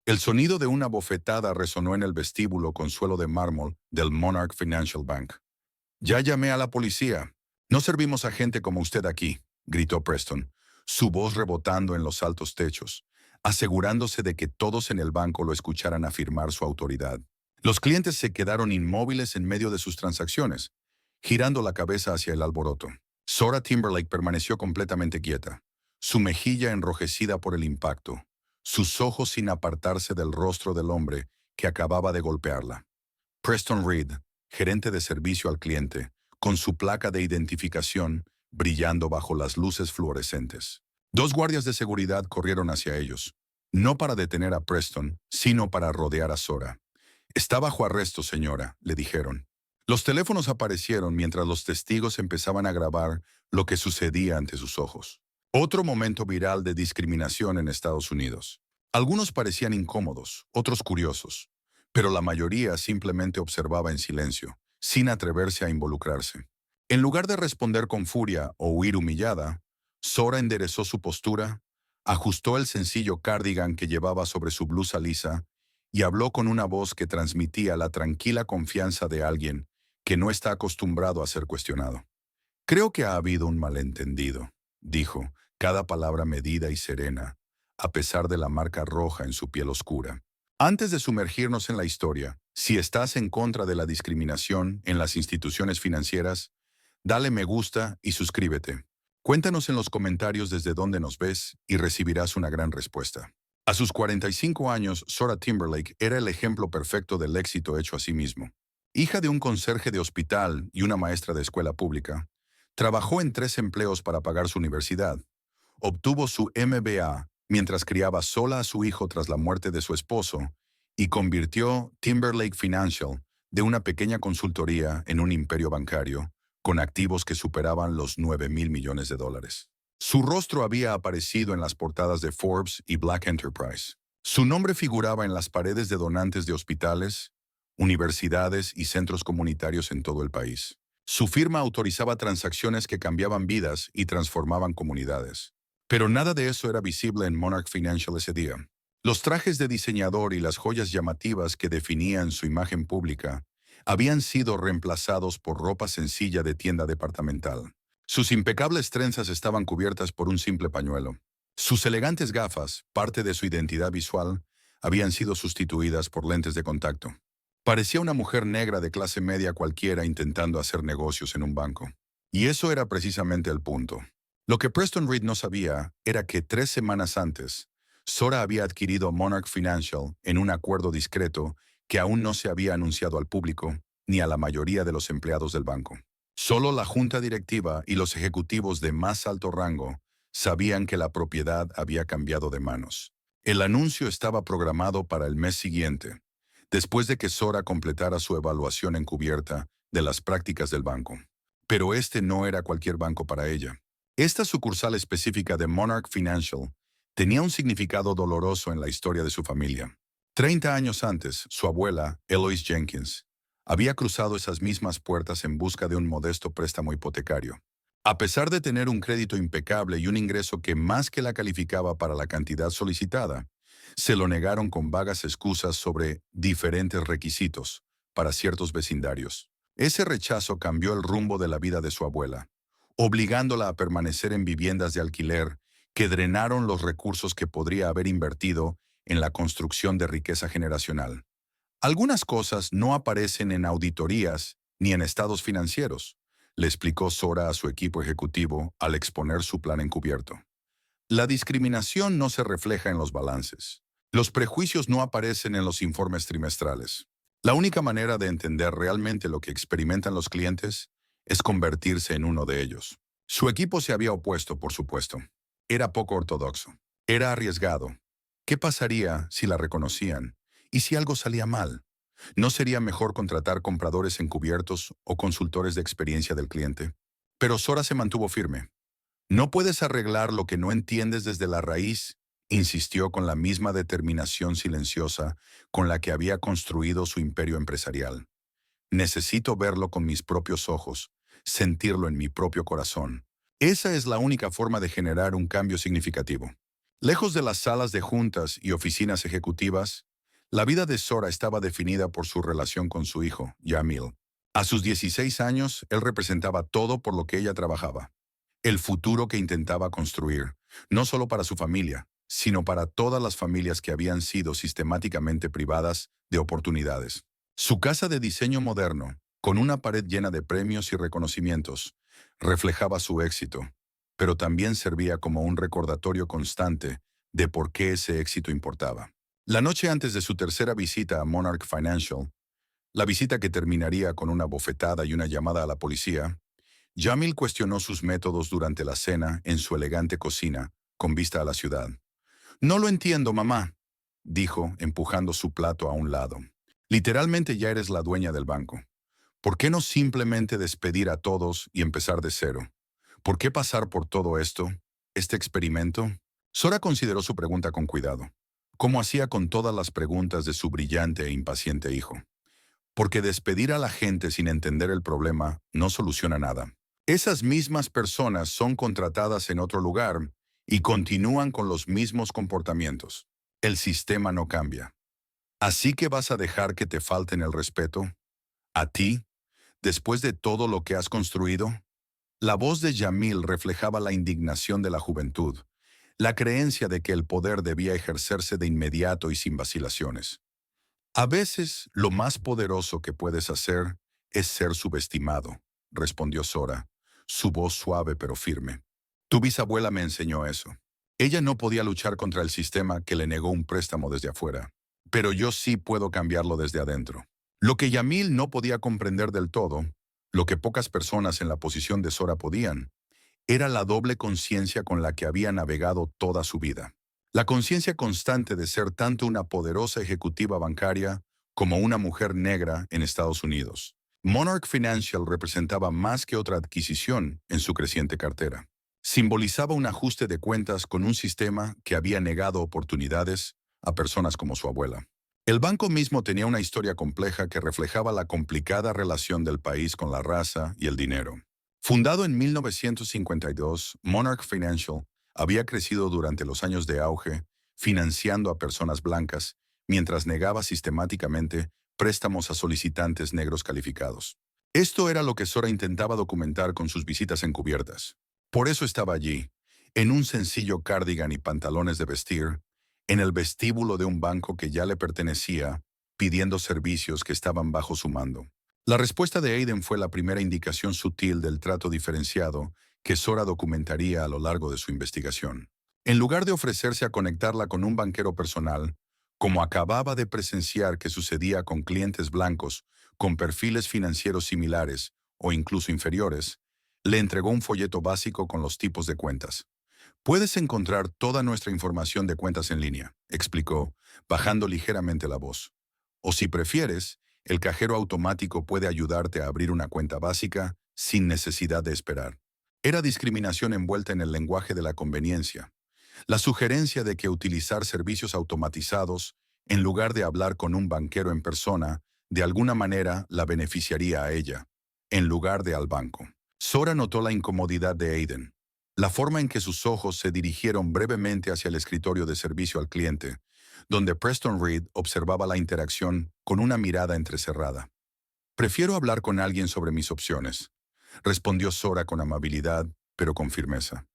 El sonido de una bofetada resonó en el vestíbulo con suelo de mármol del Monarch Financial Bank. Ya llamé a la policía. No servimos a gente como usted aquí, gritó Preston, su voz rebotando en los altos techos, asegurándose de que todos en el banco lo escucharan afirmar su autoridad. Los clientes se quedaron inmóviles en medio de sus transacciones, girando la cabeza hacia el alboroto. Zora Timberlake permaneció completamente quieta, su mejilla enrojecida por el impacto, sus ojos sin apartarse del rostro del hombre que acababa de golpearla. Preston Reed, gerente de servicio al cliente, con su placa de identificación brillando bajo las luces fluorescentes. Dos guardias de seguridad corrieron hacia ellos, no para detener a Preston, sino para rodear a Zora. Está bajo arresto, señora, le dijeron. Los teléfonos aparecieron mientras los testigos empezaban a grabar lo que sucedía ante sus ojos. Otro momento viral de discriminación en Estados Unidos. Algunos parecían incómodos, otros curiosos, pero la mayoría simplemente observaba en silencio, sin atreverse a involucrarse. En lugar de responder con furia o huir humillada, Zora enderezó su postura, ajustó el sencillo cardigan que llevaba sobre su blusa lisa y habló con una voz que transmitía la tranquila confianza de alguien que no está acostumbrado a ser cuestionado. Creo que ha habido un malentendido, dijo, cada palabra medida y serena, a pesar de la marca roja en su piel oscura. Antes de sumergirnos en la historia, si estás en contra de la discriminación en las instituciones financieras, dale me gusta y suscríbete. Cuéntanos en los comentarios desde dónde nos ves y recibirás una gran respuesta. A sus 45 años, Zora Timberlake era el ejemplo perfecto del éxito hecho a sí mismo. Hija de un conserje de hospital y una maestra de escuela pública, trabajó en 3 empleos para pagar su universidad. Obtuvo su MBA mientras criaba sola a su hijo tras la muerte de su esposo y convirtió Timberlake Financial de una pequeña consultoría en un imperio bancario con activos que superaban los 9.000 millones de dólares. Su rostro había aparecido en las portadas de Forbes y Black Enterprise. Su nombre figuraba en las paredes de donantes de hospitales, universidades y centros comunitarios en todo el país. Su firma autorizaba transacciones que cambiaban vidas y transformaban comunidades. Pero nada de eso era visible en Monarch Financial ese día. Los trajes de diseñador y las joyas llamativas que definían su imagen pública habían sido reemplazados por ropa sencilla de tienda departamental. Sus impecables trenzas estaban cubiertas por un simple pañuelo. Sus elegantes gafas, parte de su identidad visual, habían sido sustituidas por lentes de contacto. Parecía una mujer negra de clase media cualquiera intentando hacer negocios en un banco. Y eso era precisamente el punto. Lo que Preston Reed no sabía era que 3 semanas antes, Zora había adquirido Monarch Financial en un acuerdo discreto que aún no se había anunciado al público ni a la mayoría de los empleados del banco. Solo la junta directiva y los ejecutivos de más alto rango sabían que la propiedad había cambiado de manos. El anuncio estaba programado para el mes siguiente, después de que Zora completara su evaluación encubierta de las prácticas del banco. Pero este no era cualquier banco para ella. Esta sucursal específica de Monarch Financial tenía un significado doloroso en la historia de su familia. 30 años antes, su abuela, Eloise Jenkins, había cruzado esas mismas puertas en busca de un modesto préstamo hipotecario. A pesar de tener un crédito impecable y un ingreso que más que la calificaba para la cantidad solicitada, se lo negaron con vagas excusas sobre diferentes requisitos para ciertos vecindarios. Ese rechazo cambió el rumbo de la vida de su abuela, obligándola a permanecer en viviendas de alquiler que drenaron los recursos que podría haber invertido en la construcción de riqueza generacional. Algunas cosas no aparecen en auditorías ni en estados financieros, le explicó Zora a su equipo ejecutivo al exponer su plan encubierto. La discriminación no se refleja en los balances. Los prejuicios no aparecen en los informes trimestrales. La única manera de entender realmente lo que experimentan los clientes es convertirse en uno de ellos. Su equipo se había opuesto, por supuesto. Era poco ortodoxo. Era arriesgado. ¿Qué pasaría si la reconocían? ¿Y si algo salía mal? ¿No sería mejor contratar compradores encubiertos o consultores de experiencia del cliente? Pero Zora se mantuvo firme. No puedes arreglar lo que no entiendes desde la raíz, insistió con la misma determinación silenciosa con la que había construido su imperio empresarial. Necesito verlo con mis propios ojos, sentirlo en mi propio corazón. Esa es la única forma de generar un cambio significativo. Lejos de las salas de juntas y oficinas ejecutivas, la vida de Sora estaba definida por su relación con su hijo, Yamil. A sus 16 años, él representaba todo por lo que ella trabajaba. El futuro que intentaba construir, no solo para su familia, sino para todas las familias que habían sido sistemáticamente privadas de oportunidades. Su casa de diseño moderno, con una pared llena de premios y reconocimientos, reflejaba su éxito, pero también servía como un recordatorio constante de por qué ese éxito importaba. La noche antes de su tercera visita a Monarch Financial, la visita que terminaría con una bofetada y una llamada a la policía, Jamil cuestionó sus métodos durante la cena en su elegante cocina, con vista a la ciudad. «No lo entiendo, mamá», dijo, empujando su plato a un lado. «Literalmente ya eres la dueña del banco. ¿Por qué no simplemente despedir a todos y empezar de cero? ¿Por qué pasar por todo esto? ¿Este experimento?» Sora consideró su pregunta con cuidado, como hacía con todas las preguntas de su brillante e impaciente hijo. Porque despedir a la gente sin entender el problema no soluciona nada. Esas mismas personas son contratadas en otro lugar y continúan con los mismos comportamientos. El sistema no cambia. ¿Así que vas a dejar que te falten el respeto? ¿A ti? ¿Después de todo lo que has construido? La voz de Yamil reflejaba la indignación de la juventud, la creencia de que el poder debía ejercerse de inmediato y sin vacilaciones. A veces, lo más poderoso que puedes hacer es ser subestimado, respondió Sora, su voz suave pero firme. Tu bisabuela me enseñó eso. Ella no podía luchar contra el sistema que le negó un préstamo desde afuera, pero yo sí puedo cambiarlo desde adentro. Lo que Yamil no podía comprender del todo, lo que pocas personas en la posición de Sora podían, era la doble conciencia con la que había navegado toda su vida. La conciencia constante de ser tanto una poderosa ejecutiva bancaria como una mujer negra en Estados Unidos. Monarch Financial representaba más que otra adquisición en su creciente cartera. Simbolizaba un ajuste de cuentas con un sistema que había negado oportunidades a personas como su abuela. El banco mismo tenía una historia compleja que reflejaba la complicada relación del país con la raza y el dinero. Fundado en 1952, Monarch Financial había crecido durante los años de auge, financiando a personas blancas, mientras negaba sistemáticamente préstamos a solicitantes negros calificados. Esto era lo que Sora intentaba documentar con sus visitas encubiertas. Por eso estaba allí, en un sencillo cardigan y pantalones de vestir, en el vestíbulo de un banco que ya le pertenecía, pidiendo servicios que estaban bajo su mando. La respuesta de Aiden fue la primera indicación sutil del trato diferenciado que Sora documentaría a lo largo de su investigación. En lugar de ofrecerse a conectarla con un banquero personal, como acababa de presenciar que sucedía con clientes blancos con perfiles financieros similares o incluso inferiores, le entregó un folleto básico con los tipos de cuentas. «Puedes encontrar toda nuestra información de cuentas en línea», explicó, bajando ligeramente la voz. «O si prefieres, el cajero automático puede ayudarte a abrir una cuenta básica sin necesidad de esperar». Era discriminación envuelta en el lenguaje de la conveniencia. La sugerencia de que utilizar servicios automatizados, en lugar de hablar con un banquero en persona, de alguna manera la beneficiaría a ella, en lugar de al banco. Sora notó la incomodidad de Aiden, la forma en que sus ojos se dirigieron brevemente hacia el escritorio de servicio al cliente, donde Preston Reed observaba la interacción con una mirada entrecerrada. «Prefiero hablar con alguien sobre mis opciones», respondió Sora con amabilidad, pero con firmeza.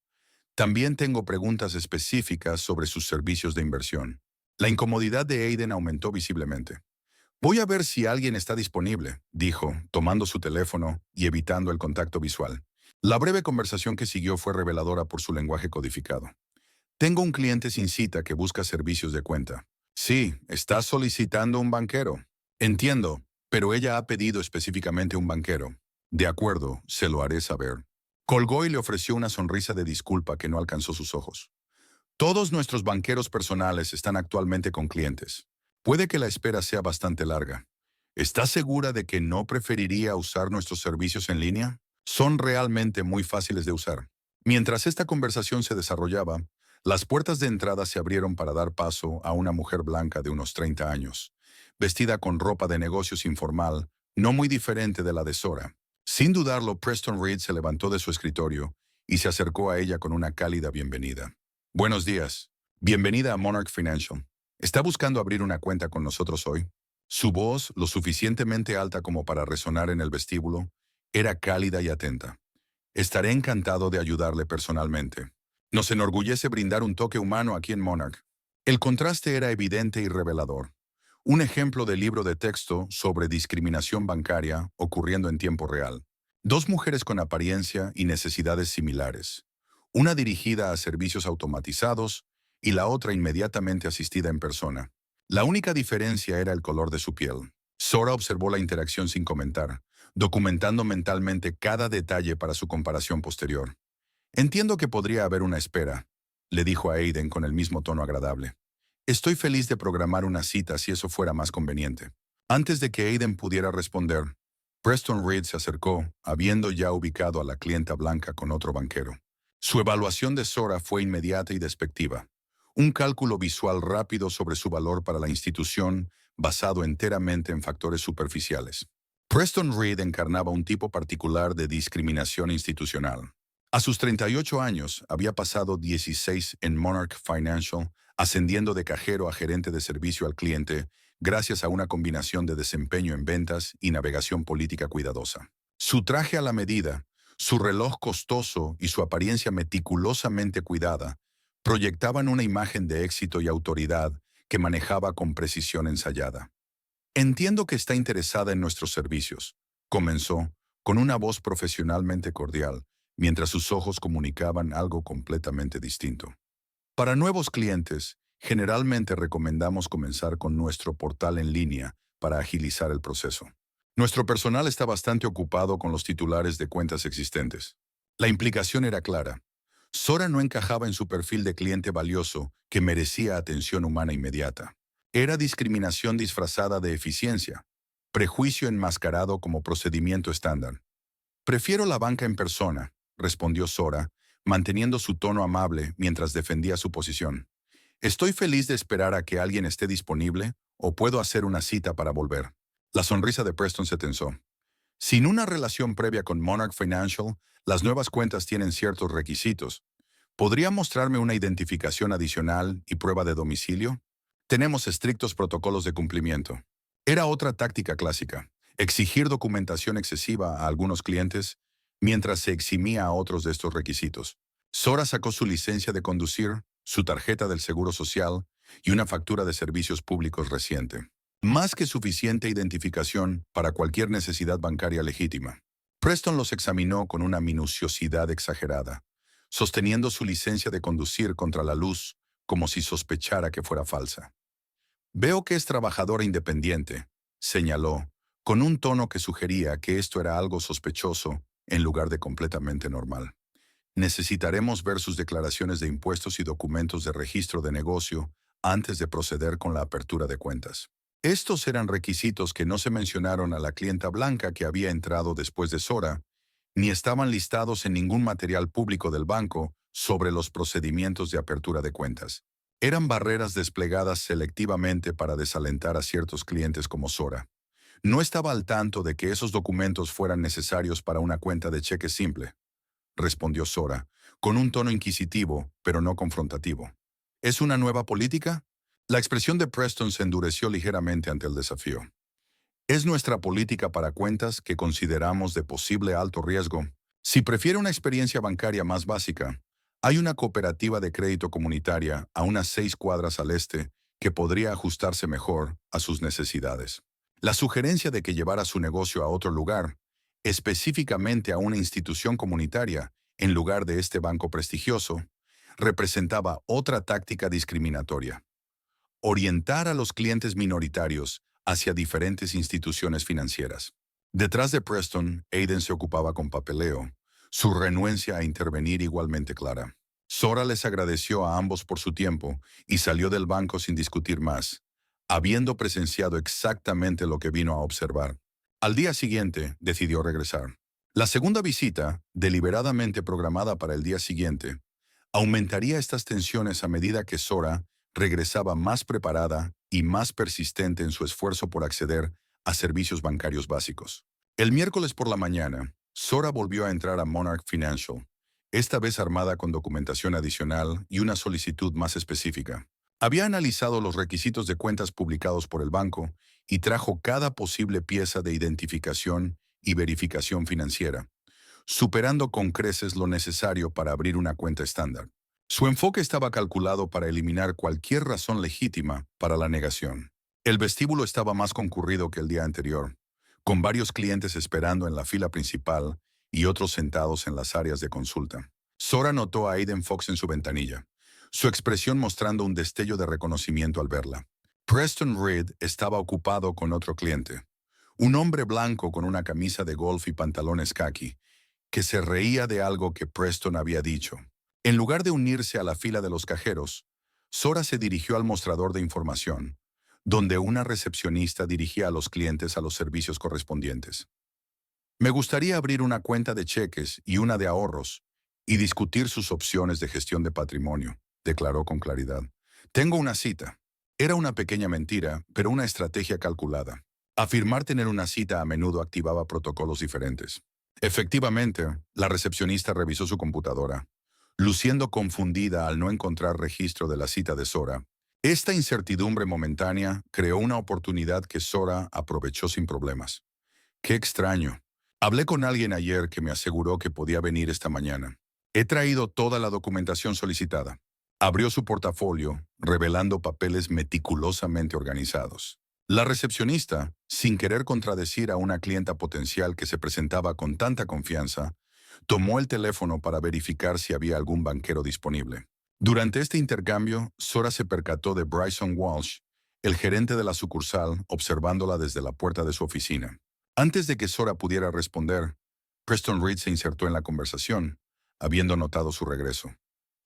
«También tengo preguntas específicas sobre sus servicios de inversión». La incomodidad de Aiden aumentó visiblemente. «Voy a ver si alguien está disponible», dijo, tomando su teléfono y evitando el contacto visual. La breve conversación que siguió fue reveladora por su lenguaje codificado. «Tengo un cliente sin cita que busca servicios de cuenta». «Sí, estás solicitando un banquero». «Entiendo, pero ella ha pedido específicamente un banquero». «De acuerdo, se lo haré saber». Colgó y le ofreció una sonrisa de disculpa que no alcanzó sus ojos. «Todos nuestros banqueros personales están actualmente con clientes. Puede que la espera sea bastante larga. ¿Estás segura de que no preferiría usar nuestros servicios en línea? Son realmente muy fáciles de usar». Mientras esta conversación se desarrollaba, las puertas de entrada se abrieron para dar paso a una mujer blanca de unos 30 años, vestida con ropa de negocios informal, no muy diferente de la de Sora. Sin dudarlo, Preston Reed se levantó de su escritorio y se acercó a ella con una cálida bienvenida. «Buenos días. Bienvenida a Monarch Financial. ¿Está buscando abrir una cuenta con nosotros hoy? Su voz, lo suficientemente alta como para resonar en el vestíbulo, era cálida y atenta. Estaré encantado de ayudarle personalmente. Nos enorgullece brindar un toque humano aquí en Monarch. El contraste era evidente y revelador. Un ejemplo de libro de texto sobre discriminación bancaria ocurriendo en tiempo real. Dos mujeres con apariencia y necesidades similares. Una dirigida a servicios automatizados y la otra inmediatamente asistida en persona. La única diferencia era el color de su piel. Sora observó la interacción sin comentar, documentando mentalmente cada detalle para su comparación posterior. Entiendo que podría haber una espera, le dijo a Aiden con el mismo tono agradable. Estoy feliz de programar una cita si eso fuera más conveniente. Antes de que Aiden pudiera responder, Preston Reed se acercó, habiendo ya ubicado a la clienta blanca con otro banquero. Su evaluación de Sora fue inmediata y despectiva. Un cálculo visual rápido sobre su valor para la institución, basado enteramente en factores superficiales. Preston Reed encarnaba un tipo particular de discriminación institucional. A sus 38 años, había pasado 16 en Monarch Financial, ascendiendo de cajero a gerente de servicio al cliente, gracias a una combinación de desempeño en ventas y navegación política cuidadosa. Su traje a la medida, su reloj costoso y su apariencia meticulosamente cuidada proyectaban una imagen de éxito y autoridad que manejaba con precisión ensayada. Entiendo que está interesada en nuestros servicios, comenzó, con una voz profesionalmente cordial, mientras sus ojos comunicaban algo completamente distinto. Para nuevos clientes, generalmente recomendamos comenzar con nuestro portal en línea para agilizar el proceso. Nuestro personal está bastante ocupado con los titulares de cuentas existentes. La implicación era clara. Sora no encajaba en su perfil de cliente valioso que merecía atención humana inmediata. Era discriminación disfrazada de eficiencia, prejuicio enmascarado como procedimiento estándar. Prefiero la banca en persona, respondió Sora, manteniendo su tono amable mientras defendía su posición. Estoy feliz de esperar a que alguien esté disponible o puedo hacer una cita para volver. La sonrisa de Preston se tensó. Sin una relación previa con Monarch Financial, las nuevas cuentas tienen ciertos requisitos. ¿Podría mostrarme una identificación adicional y prueba de domicilio? Tenemos estrictos protocolos de cumplimiento. Era otra táctica clásica, exigir documentación excesiva a algunos clientes mientras se eximía a otros de estos requisitos. Sora sacó su licencia de conducir, su tarjeta del Seguro Social y una factura de servicios públicos reciente. Más que suficiente identificación para cualquier necesidad bancaria legítima. Preston los examinó con una minuciosidad exagerada, sosteniendo su licencia de conducir contra la luz como si sospechara que fuera falsa. Veo que es trabajadora independiente, señaló, con un tono que sugería que esto era algo sospechoso en lugar de completamente normal. Necesitaremos ver sus declaraciones de impuestos y documentos de registro de negocio antes de proceder con la apertura de cuentas. Estos eran requisitos que no se mencionaron a la clienta blanca que había entrado después de Sora, ni estaban listados en ningún material público del banco sobre los procedimientos de apertura de cuentas. Eran barreras desplegadas selectivamente para desalentar a ciertos clientes como Sora. No estaba al tanto de que esos documentos fueran necesarios para una cuenta de cheque simple, respondió Sora, con un tono inquisitivo, pero no confrontativo. ¿Es una nueva política? La expresión de Preston se endureció ligeramente ante el desafío. Es nuestra política para cuentas que consideramos de posible alto riesgo. Si prefiere una experiencia bancaria más básica, hay una cooperativa de crédito comunitaria a unas 6 cuadras al este que podría ajustarse mejor a sus necesidades. La sugerencia de que llevara su negocio a otro lugar, específicamente a una institución comunitaria, en lugar de este banco prestigioso, representaba otra táctica discriminatoria. Orientar a los clientes minoritarios hacia diferentes instituciones financieras. Detrás de Preston, Aiden se ocupaba con papeleo, su renuencia a intervenir igualmente clara. Sora les agradeció a ambos por su tiempo y salió del banco sin discutir más, habiendo presenciado exactamente lo que vino a observar. Al día siguiente, decidió regresar. La segunda visita, deliberadamente programada para el día siguiente, aumentaría estas tensiones a medida que Sora regresaba más preparada y más persistente en su esfuerzo por acceder a servicios bancarios básicos. El miércoles por la mañana, Sora volvió a entrar a Monarch Financial, esta vez armada con documentación adicional y una solicitud más específica. Había analizado los requisitos de cuentas publicados por el banco y trajo cada posible pieza de identificación y verificación financiera, superando con creces lo necesario para abrir una cuenta estándar. Su enfoque estaba calculado para eliminar cualquier razón legítima para la negación. El vestíbulo estaba más concurrido que el día anterior, con varios clientes esperando en la fila principal y otros sentados en las áreas de consulta. Sora notó a Aiden Fox en su ventanilla, su expresión mostrando un destello de reconocimiento al verla. Preston Reed estaba ocupado con otro cliente, un hombre blanco con una camisa de golf y pantalones khaki, que se reía de algo que Preston había dicho. En lugar de unirse a la fila de los cajeros, Sora se dirigió al mostrador de información, donde una recepcionista dirigía a los clientes a los servicios correspondientes. Me gustaría abrir una cuenta de cheques y una de ahorros y discutir sus opciones de gestión de patrimonio, declaró con claridad. Tengo una cita. Era una pequeña mentira, pero una estrategia calculada. Afirmar tener una cita a menudo activaba protocolos diferentes. Efectivamente, la recepcionista revisó su computadora, luciendo confundida al no encontrar registro de la cita de Sora. Esta incertidumbre momentánea creó una oportunidad que Sora aprovechó sin problemas. Qué extraño. Hablé con alguien ayer que me aseguró que podía venir esta mañana. He traído toda la documentación solicitada. Abrió su portafolio, revelando papeles meticulosamente organizados. La recepcionista, sin querer contradecir a una clienta potencial que se presentaba con tanta confianza, tomó el teléfono para verificar si había algún banquero disponible. Durante este intercambio, Sora se percató de Bryson Walsh, el gerente de la sucursal, observándola desde la puerta de su oficina. Antes de que Sora pudiera responder, Preston Reed se insertó en la conversación, habiendo notado su regreso.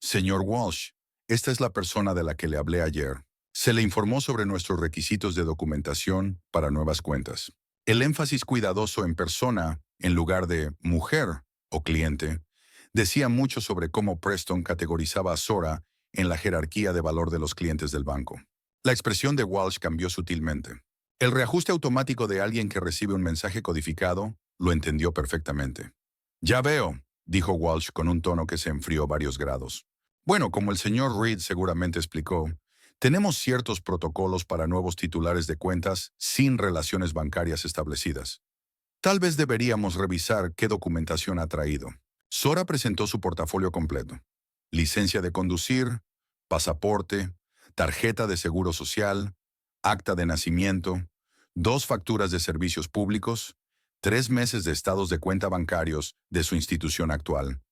Señor Walsh, esta es la persona de la que le hablé ayer. Se le informó sobre nuestros requisitos de documentación para nuevas cuentas. El énfasis cuidadoso en persona, en lugar de mujer o cliente, decía mucho sobre cómo Preston categorizaba a Sora en la jerarquía de valor de los clientes del banco. La expresión de Walsh cambió sutilmente. El reajuste automático de alguien que recibe un mensaje codificado lo entendió perfectamente. Ya veo, dijo Walsh con un tono que se enfrió varios grados. Bueno, como el señor Reed seguramente explicó, tenemos ciertos protocolos para nuevos titulares de cuentas sin relaciones bancarias establecidas. Tal vez deberíamos revisar qué documentación ha traído. Sora presentó su portafolio completo. Licencia de conducir, pasaporte, tarjeta de seguro social, acta de nacimiento, 2 facturas de servicios públicos, 3 meses de estados de cuenta bancarios de su institución actual,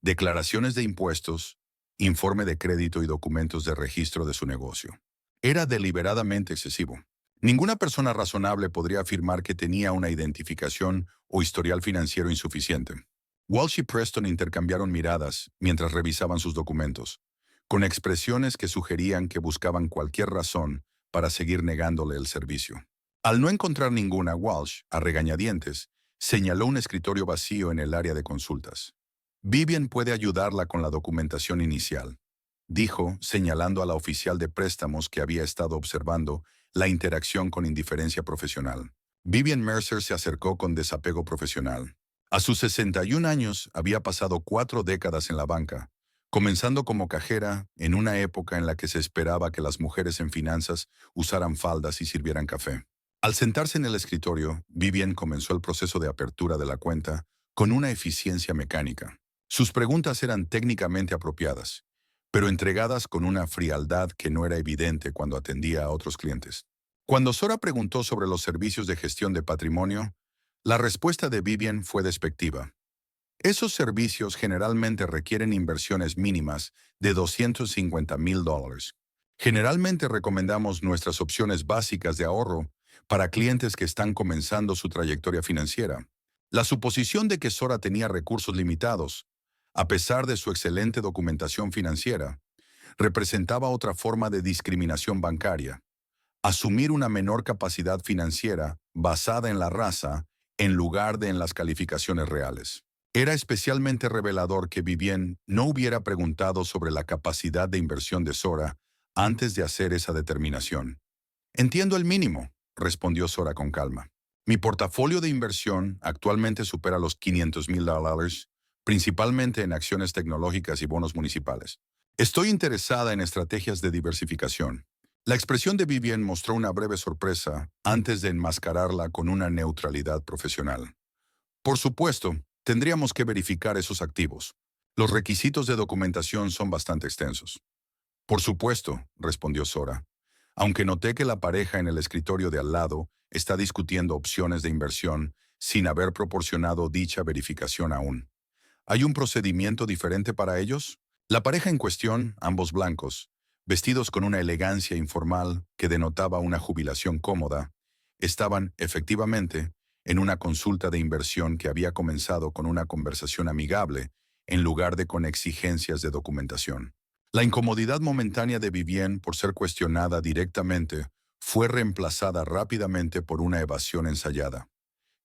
declaraciones de impuestos, informe de crédito y documentos de registro de su negocio. Era deliberadamente excesivo. Ninguna persona razonable podría afirmar que tenía una identificación o historial financiero insuficiente. Walsh y Preston intercambiaron miradas mientras revisaban sus documentos, con expresiones que sugerían que buscaban cualquier razón para seguir negándole el servicio. Al no encontrar ninguna, Walsh, a regañadientes, señaló un escritorio vacío en el área de consultas. Vivian puede ayudarla con la documentación inicial, dijo, señalando a la oficial de préstamos que había estado observando la interacción con indiferencia profesional. Vivian Mercer se acercó con desapego profesional. A sus 61 años había pasado 4 décadas en la banca, comenzando como cajera en una época en la que se esperaba que las mujeres en finanzas usaran faldas y sirvieran café. Al sentarse en el escritorio, Vivian comenzó el proceso de apertura de la cuenta con una eficiencia mecánica. Sus preguntas eran técnicamente apropiadas, pero entregadas con una frialdad que no era evidente cuando atendía a otros clientes. Cuando Sora preguntó sobre los servicios de gestión de patrimonio, la respuesta de Vivian fue despectiva. Esos servicios generalmente requieren inversiones mínimas de $250,000. Generalmente recomendamos nuestras opciones básicas de ahorro para clientes que están comenzando su trayectoria financiera. La suposición de que Sora tenía recursos limitados, a pesar de su excelente documentación financiera, representaba otra forma de discriminación bancaria. Asumir una menor capacidad financiera basada en la raza en lugar de en las calificaciones reales. Era especialmente revelador que Vivian no hubiera preguntado sobre la capacidad de inversión de Sora antes de hacer esa determinación. Entiendo el mínimo, respondió Sora con calma. Mi portafolio de inversión actualmente supera los $500,000, principalmente en acciones tecnológicas y bonos municipales. Estoy interesada en estrategias de diversificación. La expresión de Vivian mostró una breve sorpresa antes de enmascararla con una neutralidad profesional. Por supuesto, tendríamos que verificar esos activos. Los requisitos de documentación son bastante extensos. Por supuesto, respondió Sora, aunque noté que la pareja en el escritorio de al lado está discutiendo opciones de inversión sin haber proporcionado dicha verificación aún. ¿Hay un procedimiento diferente para ellos? La pareja en cuestión, ambos blancos, vestidos con una elegancia informal que denotaba una jubilación cómoda, estaban, efectivamente, en una consulta de inversión que había comenzado con una conversación amigable en lugar de con exigencias de documentación. La incomodidad momentánea de Vivien por ser cuestionada directamente fue reemplazada rápidamente por una evasión ensayada.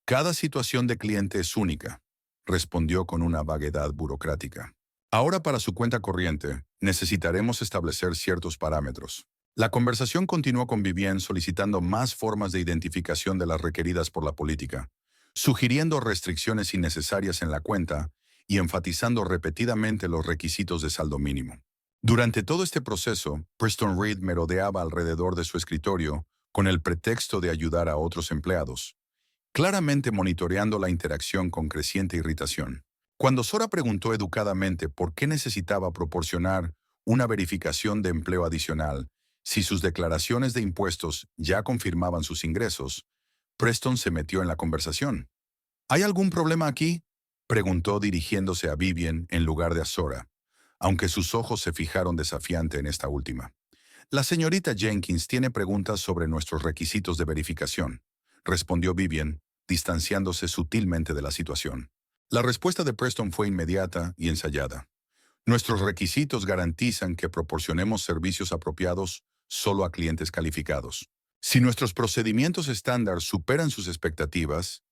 Cada situación de cliente es única, respondió con una vaguedad burocrática. Ahora para su cuenta corriente, necesitaremos establecer ciertos parámetros. La conversación continuó con Vivien solicitando más formas de identificación de las requeridas por la política, sugiriendo restricciones innecesarias en la cuenta y enfatizando repetidamente los requisitos de saldo mínimo. Durante todo este proceso, Preston Reed merodeaba alrededor de su escritorio con el pretexto de ayudar a otros empleados, claramente monitoreando la interacción con creciente irritación. Cuando Sora preguntó educadamente por qué necesitaba proporcionar una verificación de empleo adicional si sus declaraciones de impuestos ya confirmaban sus ingresos, Preston se metió en la conversación. ¿Hay algún problema aquí?, preguntó dirigiéndose a Vivien en lugar de a Sora, aunque sus ojos se fijaron desafiante en esta última. La señorita Jenkins tiene preguntas sobre nuestros requisitos de verificación, respondió Vivien, distanciándose sutilmente de la situación. La respuesta de Preston fue inmediata y ensayada. Nuestros requisitos garantizan que proporcionemos servicios apropiados solo a clientes calificados. Si nuestros procedimientos estándar superan sus expectativas,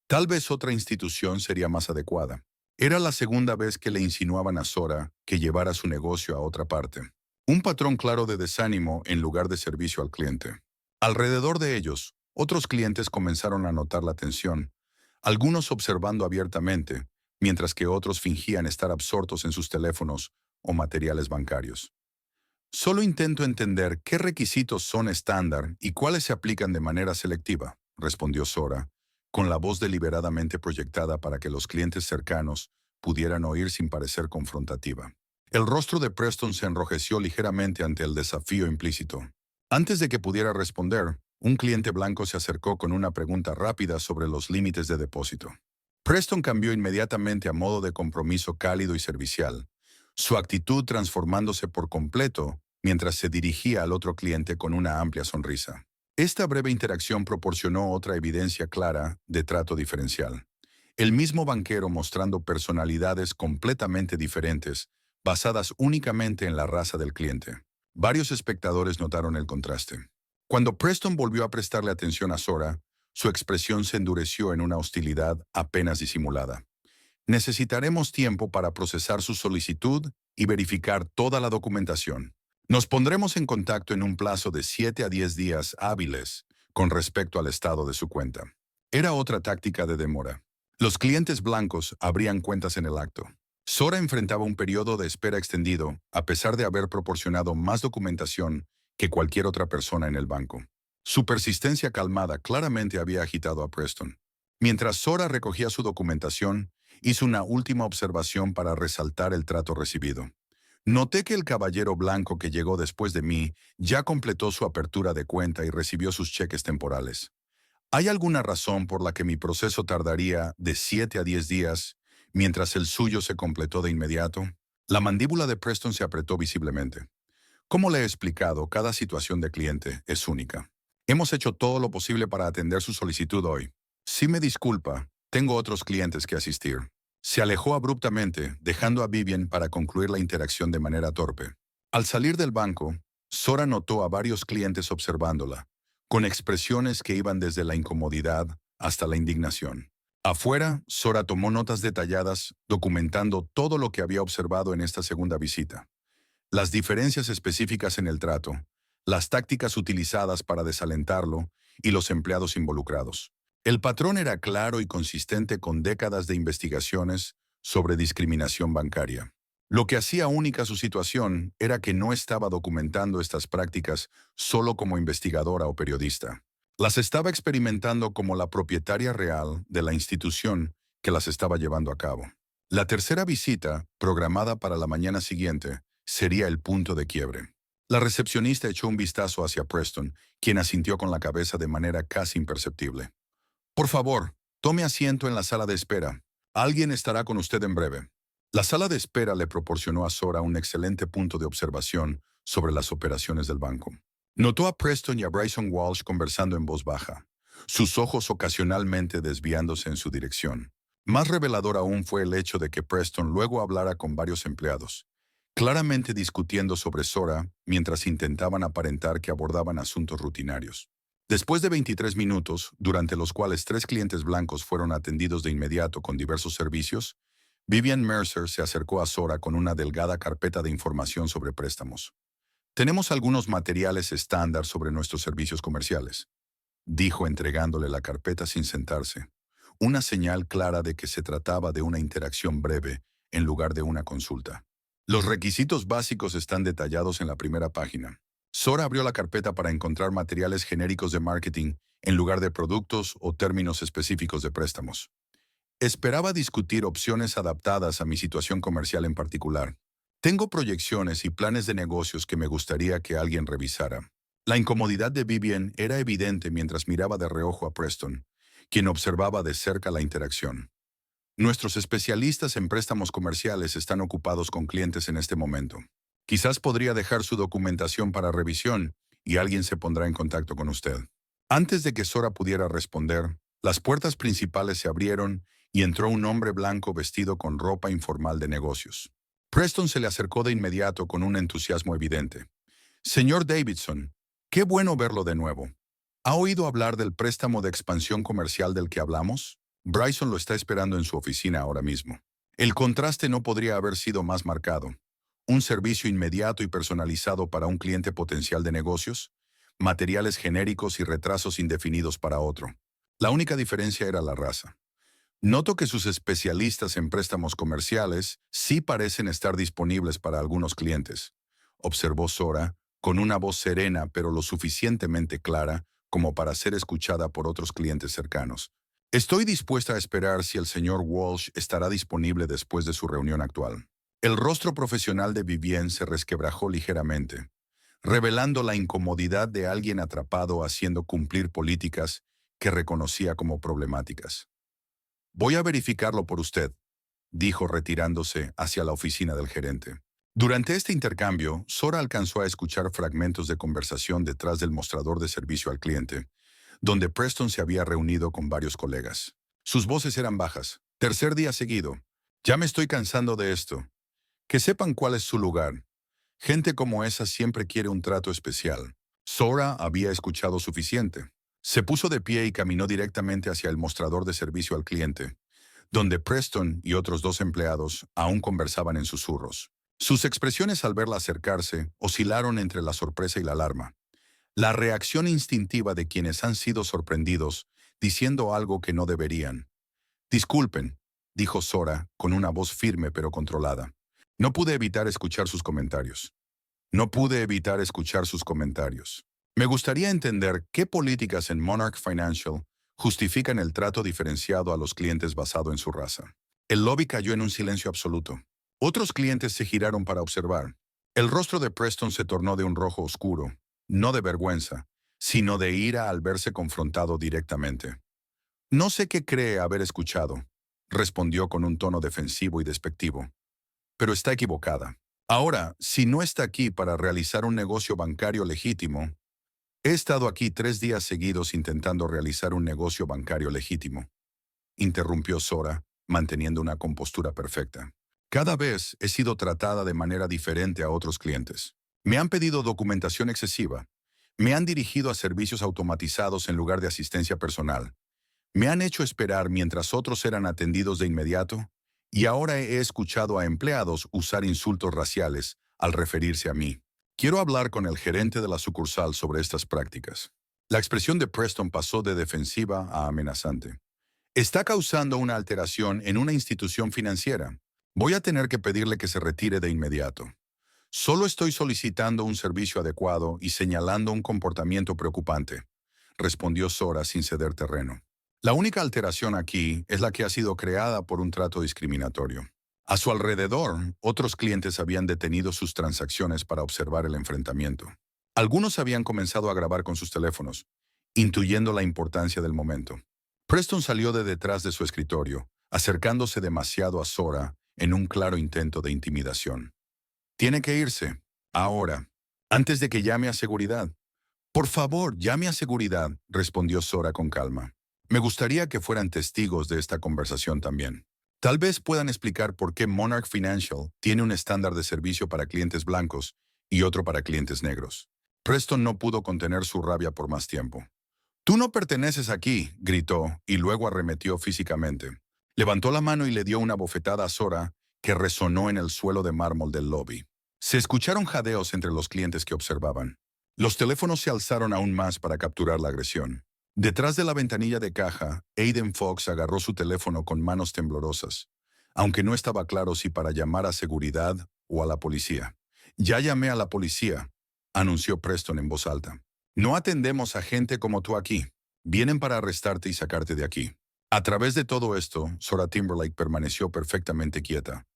tal vez otra institución sería más adecuada. Era la segunda vez que le insinuaban a Sora que llevara su negocio a otra parte. Un patrón claro de desánimo en lugar de servicio al cliente. Alrededor de ellos, otros clientes comenzaron a notar la tensión, algunos observando abiertamente, mientras que otros fingían estar absortos en sus teléfonos o materiales bancarios. Solo intento entender qué requisitos son estándar y cuáles se aplican de manera selectiva, respondió Sora, con la voz deliberadamente proyectada para que los clientes cercanos pudieran oír sin parecer confrontativa. El rostro de Preston se enrojeció ligeramente ante el desafío implícito. Antes de que pudiera responder, un cliente blanco se acercó con una pregunta rápida sobre los límites de depósito. Preston cambió inmediatamente a modo de compromiso cálido y servicial, su actitud transformándose por completo mientras se dirigía al otro cliente con una amplia sonrisa. Esta breve interacción proporcionó otra evidencia clara de trato diferencial. El mismo banquero mostrando personalidades completamente diferentes, basadas únicamente en la raza del cliente. Varios espectadores notaron el contraste. Cuando Preston volvió a prestarle atención a Sora, su expresión se endureció en una hostilidad apenas disimulada. Necesitaremos tiempo para procesar su solicitud y verificar toda la documentación. Nos pondremos en contacto en un plazo de 7 a 10 días hábiles con respecto al estado de su cuenta. Era otra táctica de demora. Los clientes blancos abrían cuentas en el acto. Sora enfrentaba un periodo de espera extendido, a pesar de haber proporcionado más documentación que cualquier otra persona en el banco. Su persistencia calmada claramente había agitado a Preston. Mientras Sora recogía su documentación, hizo una última observación para resaltar el trato recibido. Noté que el caballero blanco que llegó después de mí ya completó su apertura de cuenta y recibió sus cheques temporales. ¿Hay alguna razón por la que mi proceso tardaría de 7 a 10 días, mientras el suyo se completó de inmediato? La mandíbula de Preston se apretó visiblemente. Como le he explicado, cada situación de cliente es única. Hemos hecho todo lo posible para atender su solicitud hoy. Si me disculpa, tengo otros clientes que asistir. Se alejó abruptamente, dejando a Vivien para concluir la interacción de manera torpe. Al salir del banco, Sora notó a varios clientes observándola, con expresiones que iban desde la incomodidad hasta la indignación. Afuera, Sora tomó notas detalladas, documentando todo lo que había observado en esta segunda visita. Las diferencias específicas en el trato, las tácticas utilizadas para desalentarlo y los empleados involucrados. El patrón era claro y consistente con décadas de investigaciones sobre discriminación bancaria. Lo que hacía única su situación era que no estaba documentando estas prácticas solo como investigadora o periodista. Las estaba experimentando como la propietaria real de la institución que las estaba llevando a cabo. La tercera visita, programada para la mañana siguiente, sería el punto de quiebre. La recepcionista echó un vistazo hacia Preston, quien asintió con la cabeza de manera casi imperceptible. Por favor, tome asiento en la sala de espera. Alguien estará con usted en breve. La sala de espera le proporcionó a Sora un excelente punto de observación sobre las operaciones del banco. Notó a Preston y a Bryson Walsh conversando en voz baja, sus ojos ocasionalmente desviándose en su dirección. Más revelador aún fue el hecho de que Preston luego hablara con varios empleados, claramente discutiendo sobre Sora mientras intentaban aparentar que abordaban asuntos rutinarios. Después de 23 minutos, durante los cuales 3 clientes blancos fueron atendidos de inmediato con diversos servicios, Vivian Mercer se acercó a Sora con una delgada carpeta de información sobre préstamos. Tenemos algunos materiales estándar sobre nuestros servicios comerciales, dijo entregándole la carpeta sin sentarse, una señal clara de que se trataba de una interacción breve en lugar de una consulta. Los requisitos básicos están detallados en la primera página. Sora abrió la carpeta para encontrar materiales genéricos de marketing en lugar de productos o términos específicos de préstamos. Esperaba discutir opciones adaptadas a mi situación comercial en particular. Tengo proyecciones y planes de negocios que me gustaría que alguien revisara. La incomodidad de Vivian era evidente mientras miraba de reojo a Preston, quien observaba de cerca la interacción. Nuestros especialistas en préstamos comerciales están ocupados con clientes en este momento. Quizás podría dejar su documentación para revisión y alguien se pondrá en contacto con usted. Antes de que Sora pudiera responder, las puertas principales se abrieron y entró un hombre blanco vestido con ropa informal de negocios. Preston se le acercó de inmediato con un entusiasmo evidente. Señor Davidson, qué bueno verlo de nuevo. ¿Ha oído hablar del préstamo de expansión comercial del que hablamos? Bryson lo está esperando en su oficina ahora mismo. El contraste no podría haber sido más marcado. Un servicio inmediato y personalizado para un cliente potencial de negocios, materiales genéricos y retrasos indefinidos para otro. La única diferencia era la raza. Noto que sus especialistas en préstamos comerciales sí parecen estar disponibles para algunos clientes, observó Sora, con una voz serena pero lo suficientemente clara como para ser escuchada por otros clientes cercanos. Estoy dispuesta a esperar si el señor Walsh estará disponible después de su reunión actual. El rostro profesional de Vivian se resquebrajó ligeramente, revelando la incomodidad de alguien atrapado haciendo cumplir políticas que reconocía como problemáticas. Voy a verificarlo por usted, dijo retirándose hacia la oficina del gerente. Durante este intercambio, Sora alcanzó a escuchar fragmentos de conversación detrás del mostrador de servicio al cliente, donde Preston se había reunido con varios colegas. Sus voces eran bajas. Tercer día seguido. Ya me estoy cansando de esto. Que sepan cuál es su lugar. Gente como esa siempre quiere un trato especial. Sora había escuchado suficiente. Se puso de pie y caminó directamente hacia el mostrador de servicio al cliente, donde Preston y otros 2 empleados aún conversaban en susurros. Sus expresiones al verla acercarse oscilaron entre la sorpresa y la alarma. La reacción instintiva de quienes han sido sorprendidos diciendo algo que no deberían. Disculpen, dijo Sora con una voz firme pero controlada. No pude evitar escuchar sus comentarios. No pude evitar escuchar sus comentarios. Me gustaría entender qué políticas en Monarch Financial justifican el trato diferenciado a los clientes basado en su raza. El lobby cayó en un silencio absoluto. Otros clientes se giraron para observar. El rostro de Preston se tornó de un rojo oscuro, no de vergüenza, sino de ira al verse confrontado directamente. No sé qué cree haber escuchado, respondió con un tono defensivo y despectivo. Pero está equivocada. Ahora, si no está aquí para realizar un negocio bancario legítimo, he estado aquí 3 días seguidos intentando realizar un negocio bancario legítimo, interrumpió Sora, manteniendo una compostura perfecta. Cada vez he sido tratada de manera diferente a otros clientes. Me han pedido documentación excesiva. Me han dirigido a servicios automatizados en lugar de asistencia personal. Me han hecho esperar mientras otros eran atendidos de inmediato, y ahora he escuchado a empleados usar insultos raciales al referirse a mí. Quiero hablar con el gerente de la sucursal sobre estas prácticas. La expresión de Preston pasó de defensiva a amenazante. Está causando una alteración en una institución financiera. Voy a tener que pedirle que se retire de inmediato. Solo estoy solicitando un servicio adecuado y señalando un comportamiento preocupante, respondió Sora sin ceder terreno. La única alteración aquí es la que ha sido creada por un trato discriminatorio. A su alrededor, otros clientes habían detenido sus transacciones para observar el enfrentamiento. Algunos habían comenzado a grabar con sus teléfonos, intuyendo la importancia del momento. Preston salió de detrás de su escritorio, acercándose demasiado a Sora en un claro intento de intimidación. Tiene que irse, ahora, antes de que llame a seguridad. Por favor, llame a seguridad, respondió Sora con calma. Me gustaría que fueran testigos de esta conversación también. Tal vez puedan explicar por qué Monarch Financial tiene un estándar de servicio para clientes blancos y otro para clientes negros. Preston no pudo contener su rabia por más tiempo. «Tú no perteneces aquí», gritó, y luego arremetió físicamente. Levantó la mano y le dio una bofetada a Sora, que resonó en el suelo de mármol del lobby. Se escucharon jadeos entre los clientes que observaban. Los teléfonos se alzaron aún más para capturar la agresión. Detrás de la ventanilla de caja, Aiden Fox agarró su teléfono con manos temblorosas, aunque no estaba claro si para llamar a seguridad o a la policía. «Ya llamé a la policía», anunció Preston en voz alta. «No atendemos a gente como tú aquí. Vienen para arrestarte y sacarte de aquí». A través de todo esto, Sora Timberlake permaneció perfectamente quieta,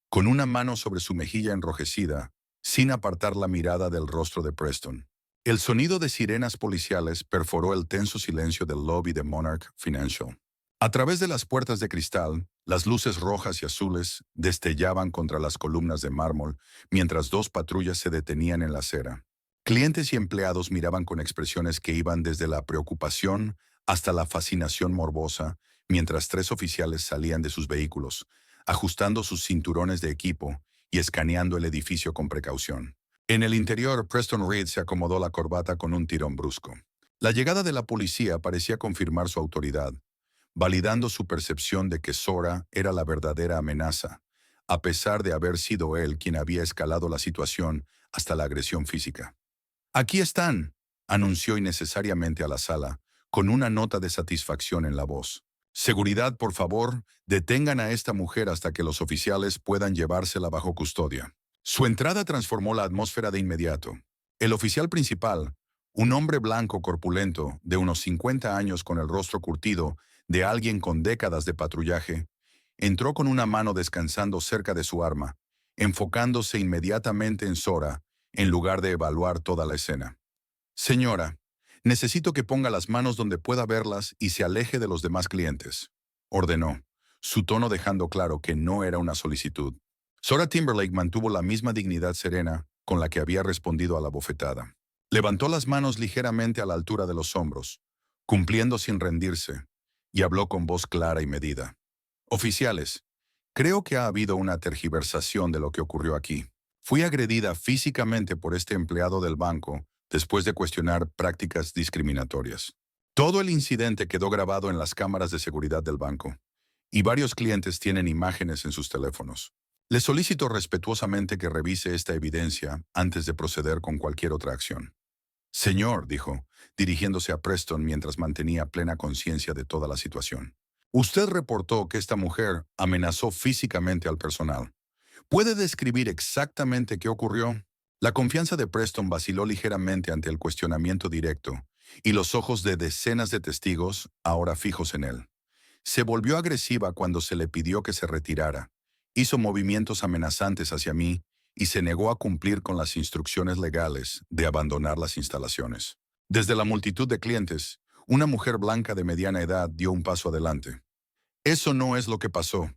con una mano sobre su mejilla enrojecida, sin apartar la mirada del rostro de Preston. El sonido de sirenas policiales perforó el tenso silencio del lobby de Monarch Financial. A través de las puertas de cristal, las luces rojas y azules destellaban contra las columnas de mármol mientras dos patrullas se detenían en la acera. Clientes y empleados miraban con expresiones que iban desde la preocupación hasta la fascinación morbosa, mientras tres oficiales salían de sus vehículos, ajustando sus cinturones de equipo y escaneando el edificio con precaución. En el interior, Preston Reed se acomodó la corbata con un tirón brusco. La llegada de la policía parecía confirmar su autoridad, validando su percepción de que Sora era la verdadera amenaza, a pesar de haber sido él quien había escalado la situación hasta la agresión física. «Aquí están», anunció innecesariamente a la sala, con una nota de satisfacción en la voz. «Seguridad, por favor, detengan a esta mujer hasta que los oficiales puedan llevársela bajo custodia». Su entrada transformó la atmósfera de inmediato. El oficial principal, un hombre blanco corpulento, de unos 50 años con el rostro curtido, de alguien con décadas de patrullaje, entró con una mano descansando cerca de su arma, enfocándose inmediatamente en Sora, en lugar de evaluar toda la escena. «Señora, necesito que ponga las manos donde pueda verlas y se aleje de los demás clientes», ordenó, su tono dejando claro que no era una solicitud. Sora Timberlake mantuvo la misma dignidad serena con la que había respondido a la bofetada. Levantó las manos ligeramente a la altura de los hombros, cumpliendo sin rendirse, y habló con voz clara y medida. «Oficiales, creo que ha habido una tergiversación de lo que ocurrió aquí. Fui agredida físicamente por este empleado del banco después de cuestionar prácticas discriminatorias. Todo el incidente quedó grabado en las cámaras de seguridad del banco, y varios clientes tienen imágenes en sus teléfonos. Le solicito respetuosamente que revise esta evidencia antes de proceder con cualquier otra acción». «Señor», dijo, dirigiéndose a Preston mientras mantenía plena conciencia de toda la situación. «Usted reportó que esta mujer amenazó físicamente al personal. ¿Puede describir exactamente qué ocurrió?» La confianza de Preston vaciló ligeramente ante el cuestionamiento directo, y los ojos de decenas de testigos, ahora fijos en él. Se volvió agresiva cuando se le pidió que se retirara. Hizo movimientos amenazantes hacia mí y se negó a cumplir con las instrucciones legales de abandonar las instalaciones. Desde la multitud de clientes, una mujer blanca de mediana edad dio un paso adelante. «Eso no es lo que pasó».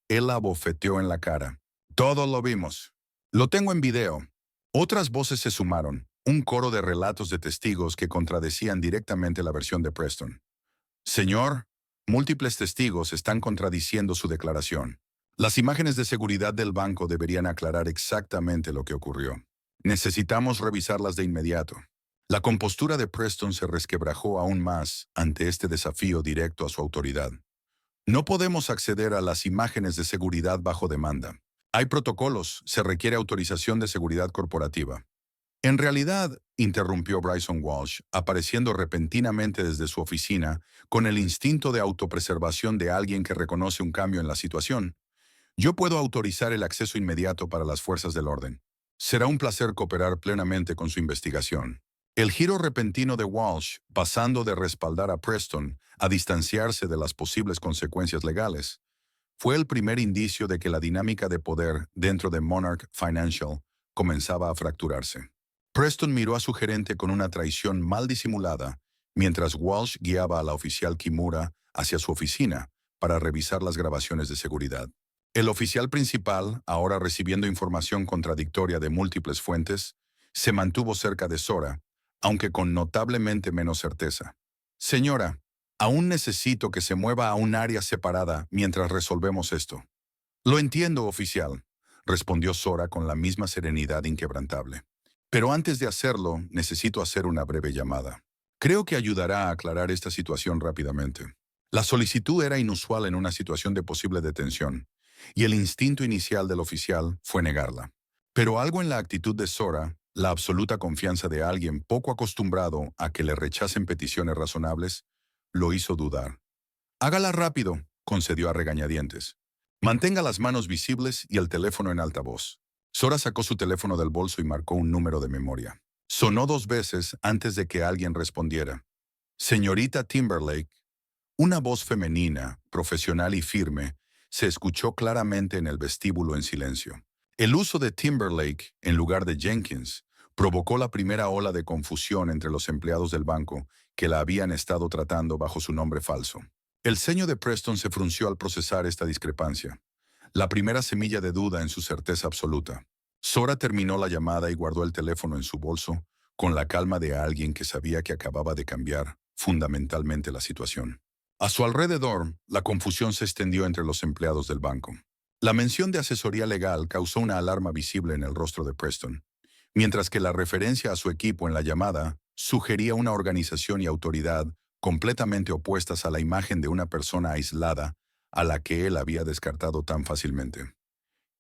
Él la abofeteó en la cara. «Todos lo vimos. Lo tengo en video». Otras voces se sumaron, un coro de relatos de testigos que contradecían directamente la versión de Preston. «Señor, múltiples testigos están contradiciendo su declaración. Las imágenes de seguridad del banco deberían aclarar exactamente lo que ocurrió. Necesitamos revisarlas de inmediato». La compostura de Preston se resquebrajó aún más ante este desafío directo a su autoridad. «No podemos acceder a las imágenes de seguridad bajo demanda. Hay protocolos, se requiere autorización de seguridad corporativa». En realidad, interrumpió Bryson Walsh, apareciendo repentinamente desde su oficina, con el instinto de autopreservación de alguien que reconoce un cambio en la situación. Yo puedo autorizar el acceso inmediato para las fuerzas del orden. Será un placer cooperar plenamente con su investigación. El giro repentino de Walsh, pasando de respaldar a Preston a distanciarse de las posibles consecuencias legales, fue el primer indicio de que la dinámica de poder dentro de Monarch Financial comenzaba a fracturarse. Preston miró a su gerente con una traición mal disimulada, mientras Walsh guiaba a la oficial Kimura hacia su oficina para revisar las grabaciones de seguridad. El oficial principal, ahora recibiendo información contradictoria de múltiples fuentes, se mantuvo cerca de Sora, aunque con notablemente menos certeza. Señora, aún necesito que se mueva a un área separada mientras resolvemos esto. Lo entiendo, oficial, respondió Sora con la misma serenidad inquebrantable. Pero antes de hacerlo, necesito hacer una breve llamada. Creo que ayudará a aclarar esta situación rápidamente. La solicitud era inusual en una situación de posible detención, y el instinto inicial del oficial fue negarla. Pero algo en la actitud de Sora, la absoluta confianza de alguien poco acostumbrado a que le rechacen peticiones razonables, lo hizo dudar. Hágala rápido, concedió a regañadientes. Mantenga las manos visibles y el teléfono en altavoz. Sora sacó su teléfono del bolso y marcó un número de memoria. Sonó 2 veces antes de que alguien respondiera. Señorita Timberlake. Una voz femenina, profesional y firme, se escuchó claramente en el vestíbulo en silencio. El uso de Timberlake, en lugar de Jenkins, provocó la primera ola de confusión entre los empleados del banco que la habían estado tratando bajo su nombre falso. El ceño de Preston se frunció al procesar esta discrepancia, la primera semilla de duda en su certeza absoluta. Sora terminó la llamada y guardó el teléfono en su bolso, con la calma de alguien que sabía que acababa de cambiar fundamentalmente la situación. A su alrededor, la confusión se extendió entre los empleados del banco. La mención de asesoría legal causó una alarma visible en el rostro de Preston, mientras que la referencia a su equipo en la llamada sugería una organización y autoridad completamente opuestas a la imagen de una persona aislada a la que él había descartado tan fácilmente.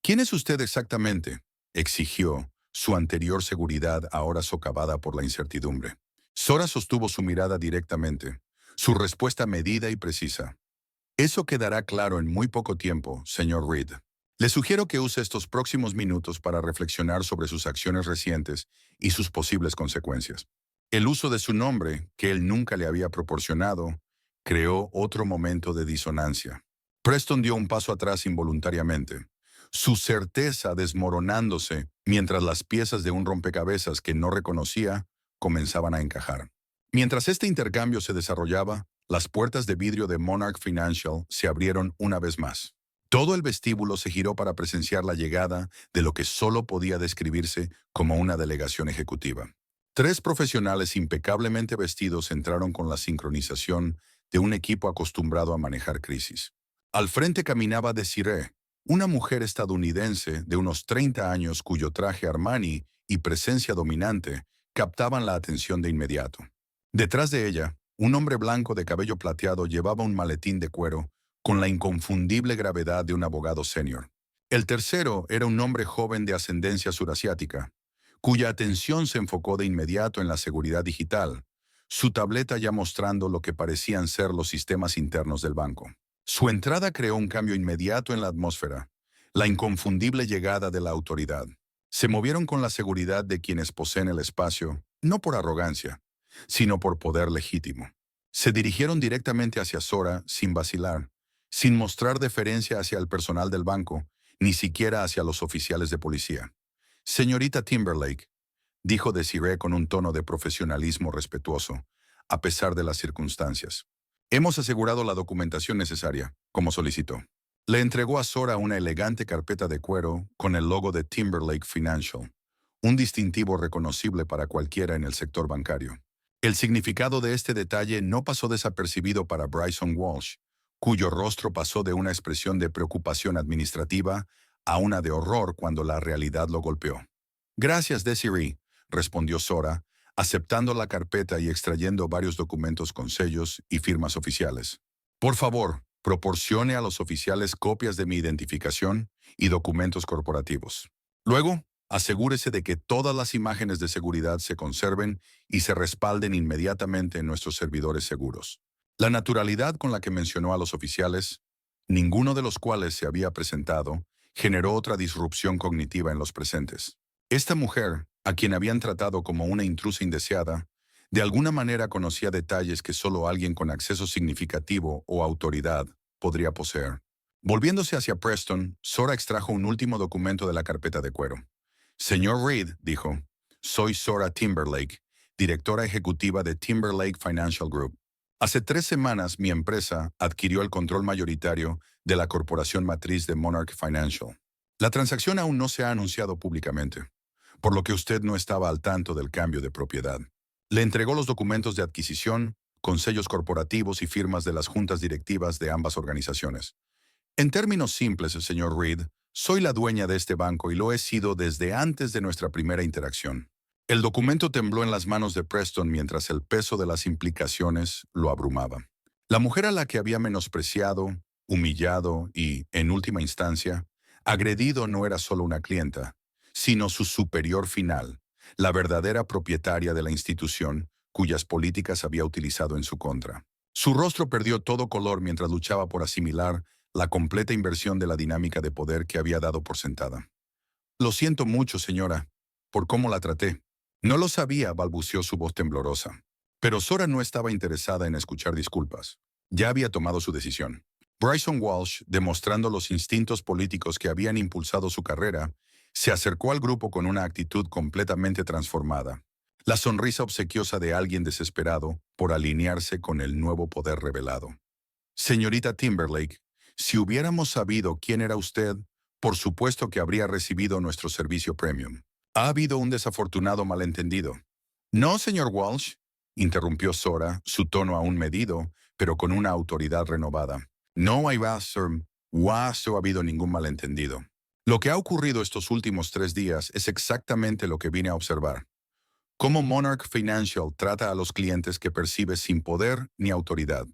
¿Quién es usted exactamente?, exigió, su anterior seguridad ahora socavada por la incertidumbre. Sora sostuvo su mirada directamente, su respuesta medida y precisa. Eso quedará claro en muy poco tiempo, señor Reed. Le sugiero que use estos próximos minutos para reflexionar sobre sus acciones recientes y sus posibles consecuencias. El uso de su nombre, que él nunca le había proporcionado, creó otro momento de disonancia. Preston dio un paso atrás involuntariamente, su certeza desmoronándose mientras las piezas de un rompecabezas que no reconocía comenzaban a encajar. Mientras este intercambio se desarrollaba, las puertas de vidrio de Monarch Financial se abrieron una vez más. Todo el vestíbulo se giró para presenciar la llegada de lo que solo podía describirse como una delegación ejecutiva. 3 profesionales impecablemente vestidos entraron con la sincronización de un equipo acostumbrado a manejar crisis. Al frente caminaba Desiree, una mujer estadounidense de unos 30 años cuyo traje Armani y presencia dominante captaban la atención de inmediato. Detrás de ella, un hombre blanco de cabello plateado llevaba un maletín de cuero con la inconfundible gravedad de un abogado senior. El tercero era un hombre joven de ascendencia surasiática, cuya atención se enfocó de inmediato en la seguridad digital, su tableta ya mostrando lo que parecían ser los sistemas internos del banco. Su entrada creó un cambio inmediato en la atmósfera, la inconfundible llegada de la autoridad. Se movieron con la seguridad de quienes poseen el espacio, no por arrogancia, sino por poder legítimo. Se dirigieron directamente hacia Sora sin vacilar, sin mostrar deferencia hacia el personal del banco, ni siquiera hacia los oficiales de policía. Señorita Timberlake, dijo Desiree con un tono de profesionalismo respetuoso, a pesar de las circunstancias. Hemos asegurado la documentación necesaria, como solicitó. Le entregó a Sora una elegante carpeta de cuero con el logo de Timberlake Financial, un distintivo reconocible para cualquiera en el sector bancario. El significado de este detalle no pasó desapercibido para Bryson Walsh, cuyo rostro pasó de una expresión de preocupación administrativa a una de horror cuando la realidad lo golpeó. Gracias, Desiree, respondió Sora, aceptando la carpeta y extrayendo varios documentos con sellos y firmas oficiales. Por favor, proporcione a los oficiales copias de mi identificación y documentos corporativos. Luego, Asegúrese de que todas las imágenes de seguridad se conserven y se respalden inmediatamente en nuestros servidores seguros. La naturalidad con la que mencionó a los oficiales, ninguno de los cuales se había presentado, generó otra disrupción cognitiva en los presentes. Esta mujer, a quien habían tratado como una intrusa indeseada, de alguna manera conocía detalles que solo alguien con acceso significativo o autoridad podría poseer. Volviéndose hacia Preston, Sora extrajo un último documento de la carpeta de cuero. Señor Reed, dijo, soy Sora Timberlake, directora ejecutiva de Timberlake Financial Group. Hace 3 semanas mi empresa adquirió el control mayoritario de la corporación matriz de Monarch Financial. La transacción aún no se ha anunciado públicamente, por lo que usted no estaba al tanto del cambio de propiedad. Le entregó los documentos de adquisición, con sellos corporativos y firmas de las juntas directivas de ambas organizaciones. En términos simples, señor Reed, soy la dueña de este banco y lo he sido desde antes de nuestra primera interacción. El documento tembló en las manos de Preston mientras el peso de las implicaciones lo abrumaba. La mujer a la que había menospreciado, humillado y, en última instancia, agredido no era solo una clienta, sino su superior final, la verdadera propietaria de la institución cuyas políticas había utilizado en su contra. Su rostro perdió todo color mientras luchaba por asimilar la completa inversión de la dinámica de poder que había dado por sentada. Lo siento mucho, señora, por cómo la traté. No lo sabía, balbuceó su voz temblorosa. Pero Sora no estaba interesada en escuchar disculpas. Ya había tomado su decisión. Bryson Walsh, demostrando los instintos políticos que habían impulsado su carrera, se acercó al grupo con una actitud completamente transformada. La sonrisa obsequiosa de alguien desesperado por alinearse con el nuevo poder revelado. Señorita Timberlake, si hubiéramos sabido quién era usted, por supuesto que habría recibido nuestro servicio premium. Ha habido un desafortunado malentendido. No, señor Walsh, interrumpió Sora, su tono aún medido, pero con una autoridad renovada. No hay ha habido ningún malentendido. Lo que ha ocurrido estos últimos 3 días es exactamente lo que vine a observar. Cómo Monarch Financial trata a los clientes que percibe sin poder ni autoridad.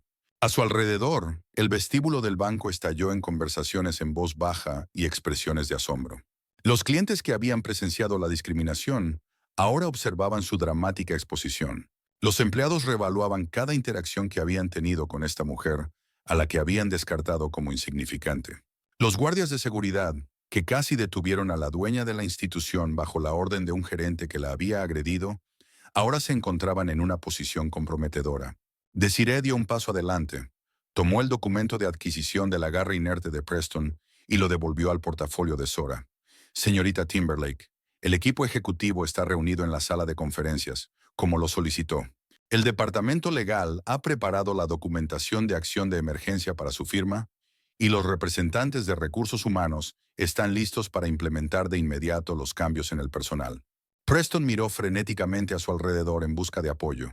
A su alrededor, el vestíbulo del banco estalló en conversaciones en voz baja y expresiones de asombro. Los clientes que habían presenciado la discriminación ahora observaban su dramática exposición. Los empleados reevaluaban cada interacción que habían tenido con esta mujer, a la que habían descartado como insignificante. Los guardias de seguridad, que casi detuvieron a la dueña de la institución bajo la orden de un gerente que la había agredido, ahora se encontraban en una posición comprometedora. Desiree dio un paso adelante, tomó el documento de adquisición de la garra inerte de Preston y lo devolvió al portafolio de Sora. Señorita Timberlake, el equipo ejecutivo está reunido en la sala de conferencias, como lo solicitó. El departamento legal ha preparado la documentación de acción de emergencia para su firma y los representantes de recursos humanos están listos para implementar de inmediato los cambios en el personal. Preston miró frenéticamente a su alrededor en busca de apoyo,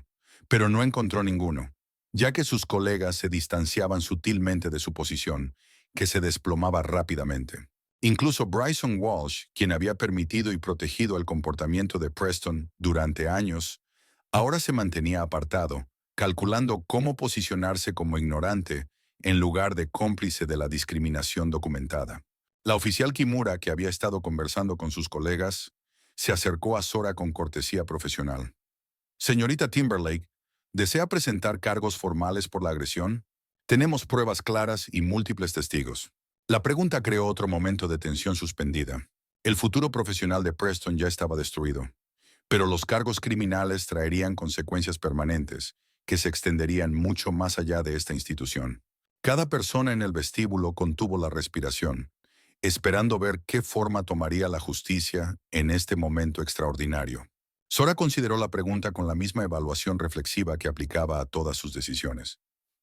pero no encontró ninguno, ya que sus colegas se distanciaban sutilmente de su posición, que se desplomaba rápidamente. Incluso Bryson Walsh, quien había permitido y protegido el comportamiento de Preston durante años, ahora se mantenía apartado, calculando cómo posicionarse como ignorante en lugar de cómplice de la discriminación documentada. La oficial Kimura, que había estado conversando con sus colegas, se acercó a Sora con cortesía profesional. Señorita Timberlake, ¿desea presentar cargos formales por la agresión? Tenemos pruebas claras y múltiples testigos. La pregunta creó otro momento de tensión suspendida. El futuro profesional de Preston ya estaba destruido, pero los cargos criminales traerían consecuencias permanentes que se extenderían mucho más allá de esta institución. Cada persona en el vestíbulo contuvo la respiración, esperando ver qué forma tomaría la justicia en este momento extraordinario. Sora consideró la pregunta con la misma evaluación reflexiva que aplicaba a todas sus decisiones.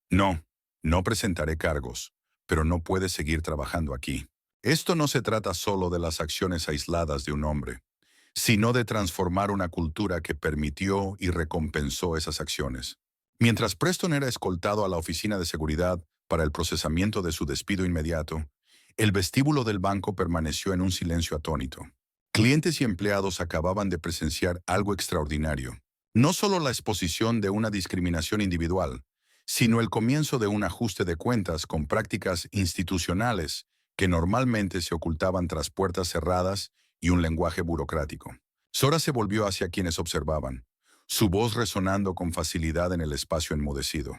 No, no presentaré cargos, pero no puede seguir trabajando aquí. Esto no se trata solo de las acciones aisladas de un hombre, sino de transformar una cultura que permitió y recompensó esas acciones. Mientras Preston era escoltado a la oficina de seguridad para el procesamiento de su despido inmediato, el vestíbulo del banco permaneció en un silencio atónito. Clientes y empleados acababan de presenciar algo extraordinario. No solo la exposición de una discriminación individual, sino el comienzo de un ajuste de cuentas con prácticas institucionales que normalmente se ocultaban tras puertas cerradas y un lenguaje burocrático. Sora se volvió hacia quienes observaban, su voz resonando con facilidad en el espacio enmudecido.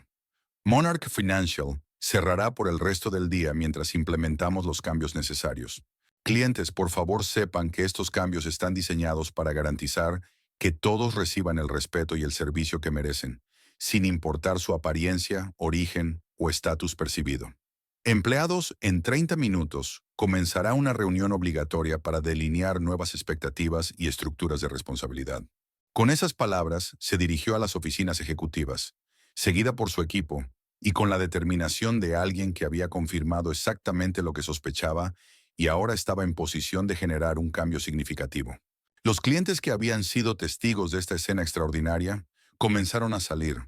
Monarch Financial cerrará por el resto del día mientras implementamos los cambios necesarios. Clientes, por favor sepan que estos cambios están diseñados para garantizar que todos reciban el respeto y el servicio que merecen, sin importar su apariencia, origen o estatus percibido. Empleados, en 30 minutos comenzará una reunión obligatoria para delinear nuevas expectativas y estructuras de responsabilidad. Con esas palabras, se dirigió a las oficinas ejecutivas, seguida por su equipo, y con la determinación de alguien que había confirmado exactamente lo que sospechaba y ahora estaba en posición de generar un cambio significativo. Los clientes que habían sido testigos de esta escena extraordinaria comenzaron a salir,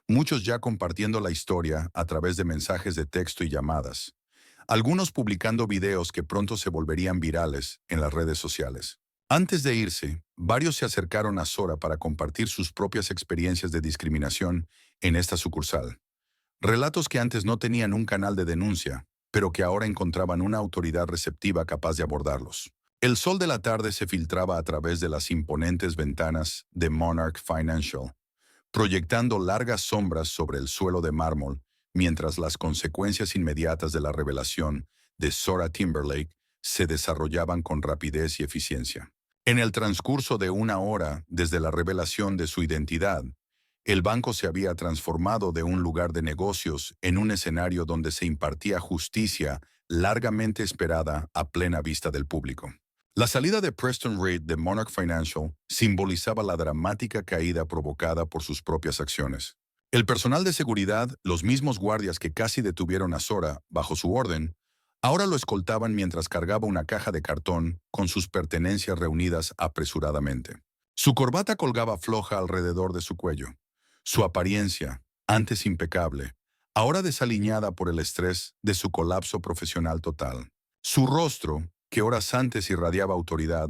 muchos ya compartiendo la historia a través de mensajes de texto y llamadas, algunos publicando videos que pronto se volverían virales en las redes sociales. Antes de irse, varios se acercaron a Sora para compartir sus propias experiencias de discriminación en esta sucursal. Relatos que antes no tenían un canal de denuncia, pero que ahora encontraban una autoridad receptiva capaz de abordarlos. El sol de la tarde se filtraba a través de las imponentes ventanas de Monarch Financial, proyectando largas sombras sobre el suelo de mármol, mientras las consecuencias inmediatas de la revelación de Sora Timberlake se desarrollaban con rapidez y eficiencia. En el transcurso de una hora desde la revelación de su identidad, el banco se había transformado de un lugar de negocios en un escenario donde se impartía justicia largamente esperada a plena vista del público. La salida de Preston Reed de Monarch Financial simbolizaba la dramática caída provocada por sus propias acciones. El personal de seguridad, los mismos guardias que casi detuvieron a Sora bajo su orden, ahora lo escoltaban mientras cargaba una caja de cartón con sus pertenencias reunidas apresuradamente. Su corbata colgaba floja alrededor de su cuello. Su apariencia, antes impecable, ahora desaliñada por el estrés de su colapso profesional total. Su rostro, que horas antes irradiaba autoridad,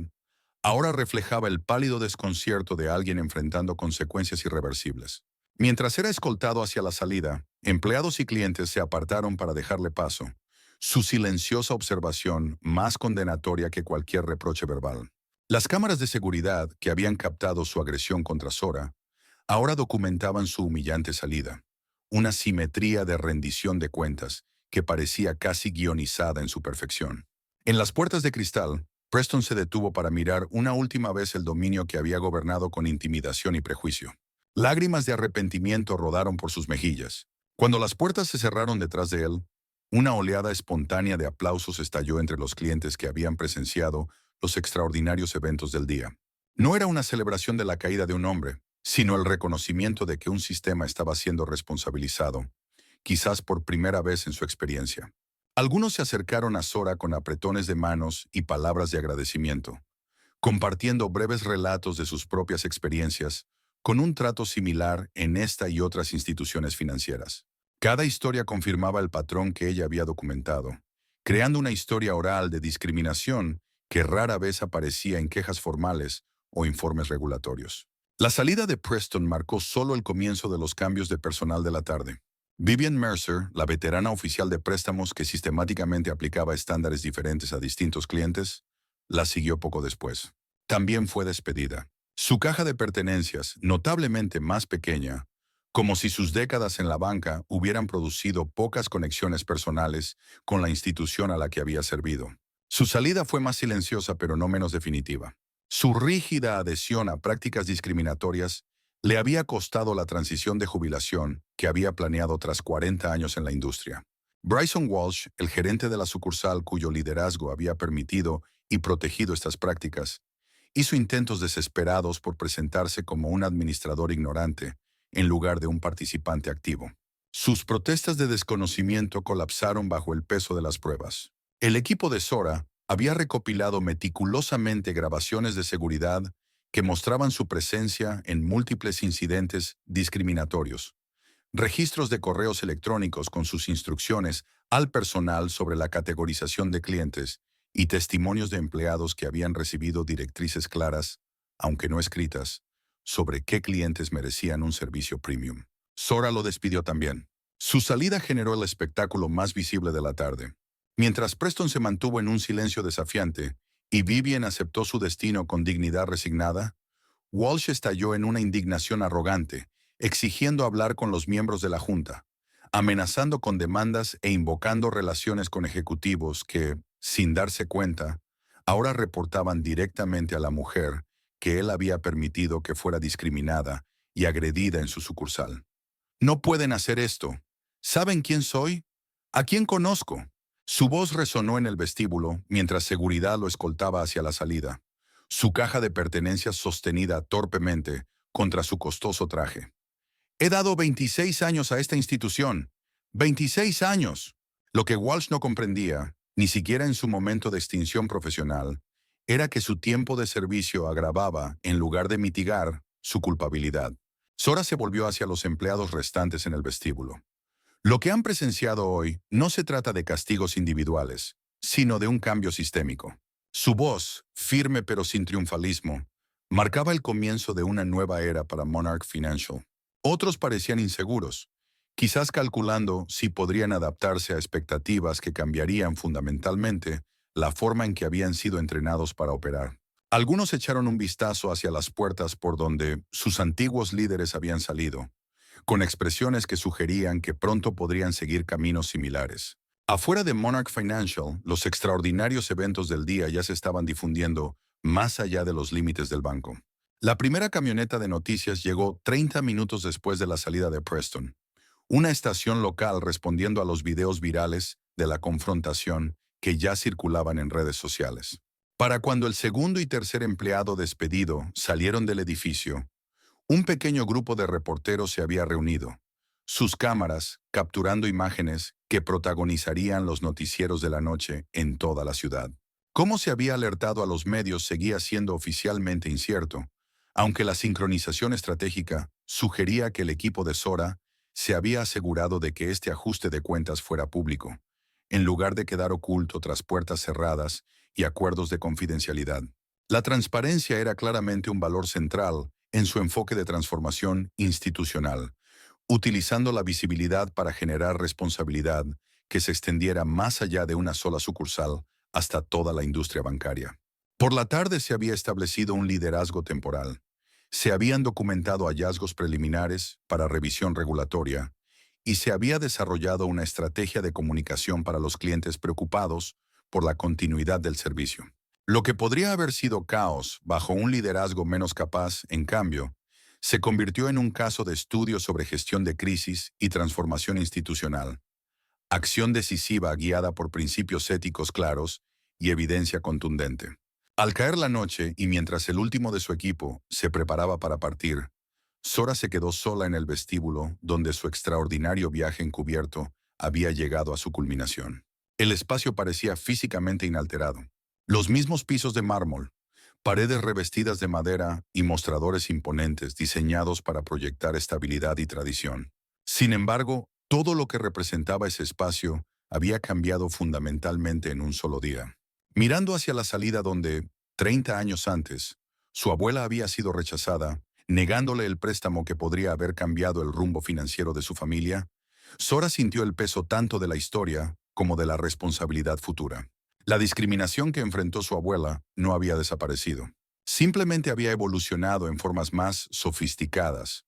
ahora reflejaba el pálido desconcierto de alguien enfrentando consecuencias irreversibles. Mientras era escoltado hacia la salida, empleados y clientes se apartaron para dejarle paso, su silenciosa observación más condenatoria que cualquier reproche verbal. Las cámaras de seguridad que habían captado su agresión contra Sora ahora documentaban su humillante salida, una simetría de rendición de cuentas que parecía casi guionizada en su perfección. En las puertas de cristal, Preston se detuvo para mirar una última vez el dominio que había gobernado con intimidación y prejuicio. Lágrimas de arrepentimiento rodaron por sus mejillas. Cuando las puertas se cerraron detrás de él, una oleada espontánea de aplausos estalló entre los clientes que habían presenciado los extraordinarios eventos del día. No era una celebración de la caída de un hombre, sino el reconocimiento de que un sistema estaba siendo responsabilizado, quizás por primera vez en su experiencia. Algunos se acercaron a Sora con apretones de manos y palabras de agradecimiento, compartiendo breves relatos de sus propias experiencias con un trato similar en esta y otras instituciones financieras. Cada historia confirmaba el patrón que ella había documentado, creando una historia oral de discriminación que rara vez aparecía en quejas formales o informes regulatorios. La salida de Preston marcó solo el comienzo de los cambios de personal de la tarde. Vivian Mercer, la veterana oficial de préstamos que sistemáticamente aplicaba estándares diferentes a distintos clientes, la siguió poco después. También fue despedida. Su caja de pertenencias, notablemente más pequeña, como si sus décadas en la banca hubieran producido pocas conexiones personales con la institución a la que había servido. Su salida fue más silenciosa pero no menos definitiva. Su rígida adhesión a prácticas discriminatorias le había costado la transición de jubilación que había planeado tras 40 años en la industria. Bryson Walsh, el gerente de la sucursal cuyo liderazgo había permitido y protegido estas prácticas, hizo intentos desesperados por presentarse como un administrador ignorante en lugar de un participante activo. Sus protestas de desconocimiento colapsaron bajo el peso de las pruebas. El equipo de Sora había recopilado meticulosamente grabaciones de seguridad que mostraban su presencia en múltiples incidentes discriminatorios, registros de correos electrónicos con sus instrucciones al personal sobre la categorización de clientes y testimonios de empleados que habían recibido directrices claras, aunque no escritas, sobre qué clientes merecían un servicio premium. Sora lo despidió también. Su salida generó el espectáculo más visible de la tarde. Mientras Preston se mantuvo en un silencio desafiante, ¿Y Vivian aceptó su destino con dignidad resignada? Walsh estalló en una indignación arrogante, exigiendo hablar con los miembros de la Junta, amenazando con demandas e invocando relaciones con ejecutivos que, sin darse cuenta, ahora reportaban directamente a la mujer que él había permitido que fuera discriminada y agredida en su sucursal. No pueden hacer esto. ¿Saben quién soy? ¿A quién conozco? Su voz resonó en el vestíbulo mientras seguridad lo escoltaba hacia la salida, su caja de pertenencias sostenida torpemente contra su costoso traje. He dado 26 años a esta institución. 26 años. Lo que Walsh no comprendía, ni siquiera en su momento de extinción profesional, era que su tiempo de servicio agravaba, en lugar de mitigar, su culpabilidad. Sora se volvió hacia los empleados restantes en el vestíbulo. Lo que han presenciado hoy no se trata de castigos individuales, sino de un cambio sistémico. Su voz, firme pero sin triunfalismo, marcaba el comienzo de una nueva era para Monarch Financial. Otros parecían inseguros, quizás calculando si podrían adaptarse a expectativas que cambiarían fundamentalmente la forma en que habían sido entrenados para operar. Algunos echaron un vistazo hacia las puertas por donde sus antiguos líderes habían salido, con expresiones que sugerían que pronto podrían seguir caminos similares. Afuera de Monarch Financial, los extraordinarios eventos del día ya se estaban difundiendo más allá de los límites del banco. La primera camioneta de noticias llegó 30 minutos después de la salida de Preston, una estación local respondiendo a los videos virales de la confrontación que ya circulaban en redes sociales. Para cuando el segundo y tercer empleado despedido salieron del edificio, un pequeño grupo de reporteros se había reunido, sus cámaras capturando imágenes que protagonizarían los noticieros de la noche en toda la ciudad. Cómo se había alertado a los medios seguía siendo oficialmente incierto, aunque la sincronización estratégica sugería que el equipo de Sora se había asegurado de que este ajuste de cuentas fuera público, en lugar de quedar oculto tras puertas cerradas y acuerdos de confidencialidad. La transparencia era claramente un valor central en su enfoque de transformación institucional, utilizando la visibilidad para generar responsabilidad que se extendiera más allá de una sola sucursal hasta toda la industria bancaria. Por la tarde se había establecido un liderazgo temporal. Se habían documentado hallazgos preliminares para revisión regulatoria y se había desarrollado una estrategia de comunicación para los clientes preocupados por la continuidad del servicio. Lo que podría haber sido caos bajo un liderazgo menos capaz, en cambio, se convirtió en un caso de estudio sobre gestión de crisis y transformación institucional, acción decisiva guiada por principios éticos claros y evidencia contundente. Al caer la noche y mientras el último de su equipo se preparaba para partir, Sora se quedó sola en el vestíbulo donde su extraordinario viaje encubierto había llegado a su culminación. El espacio parecía físicamente inalterado. Los mismos pisos de mármol, paredes revestidas de madera y mostradores imponentes diseñados para proyectar estabilidad y tradición. Sin embargo, todo lo que representaba ese espacio había cambiado fundamentalmente en un solo día. Mirando hacia la salida donde, 30 años antes, su abuela había sido rechazada, negándole el préstamo que podría haber cambiado el rumbo financiero de su familia, Sora sintió el peso tanto de la historia como de la responsabilidad futura. La discriminación que enfrentó su abuela no había desaparecido. Simplemente había evolucionado en formas más sofisticadas,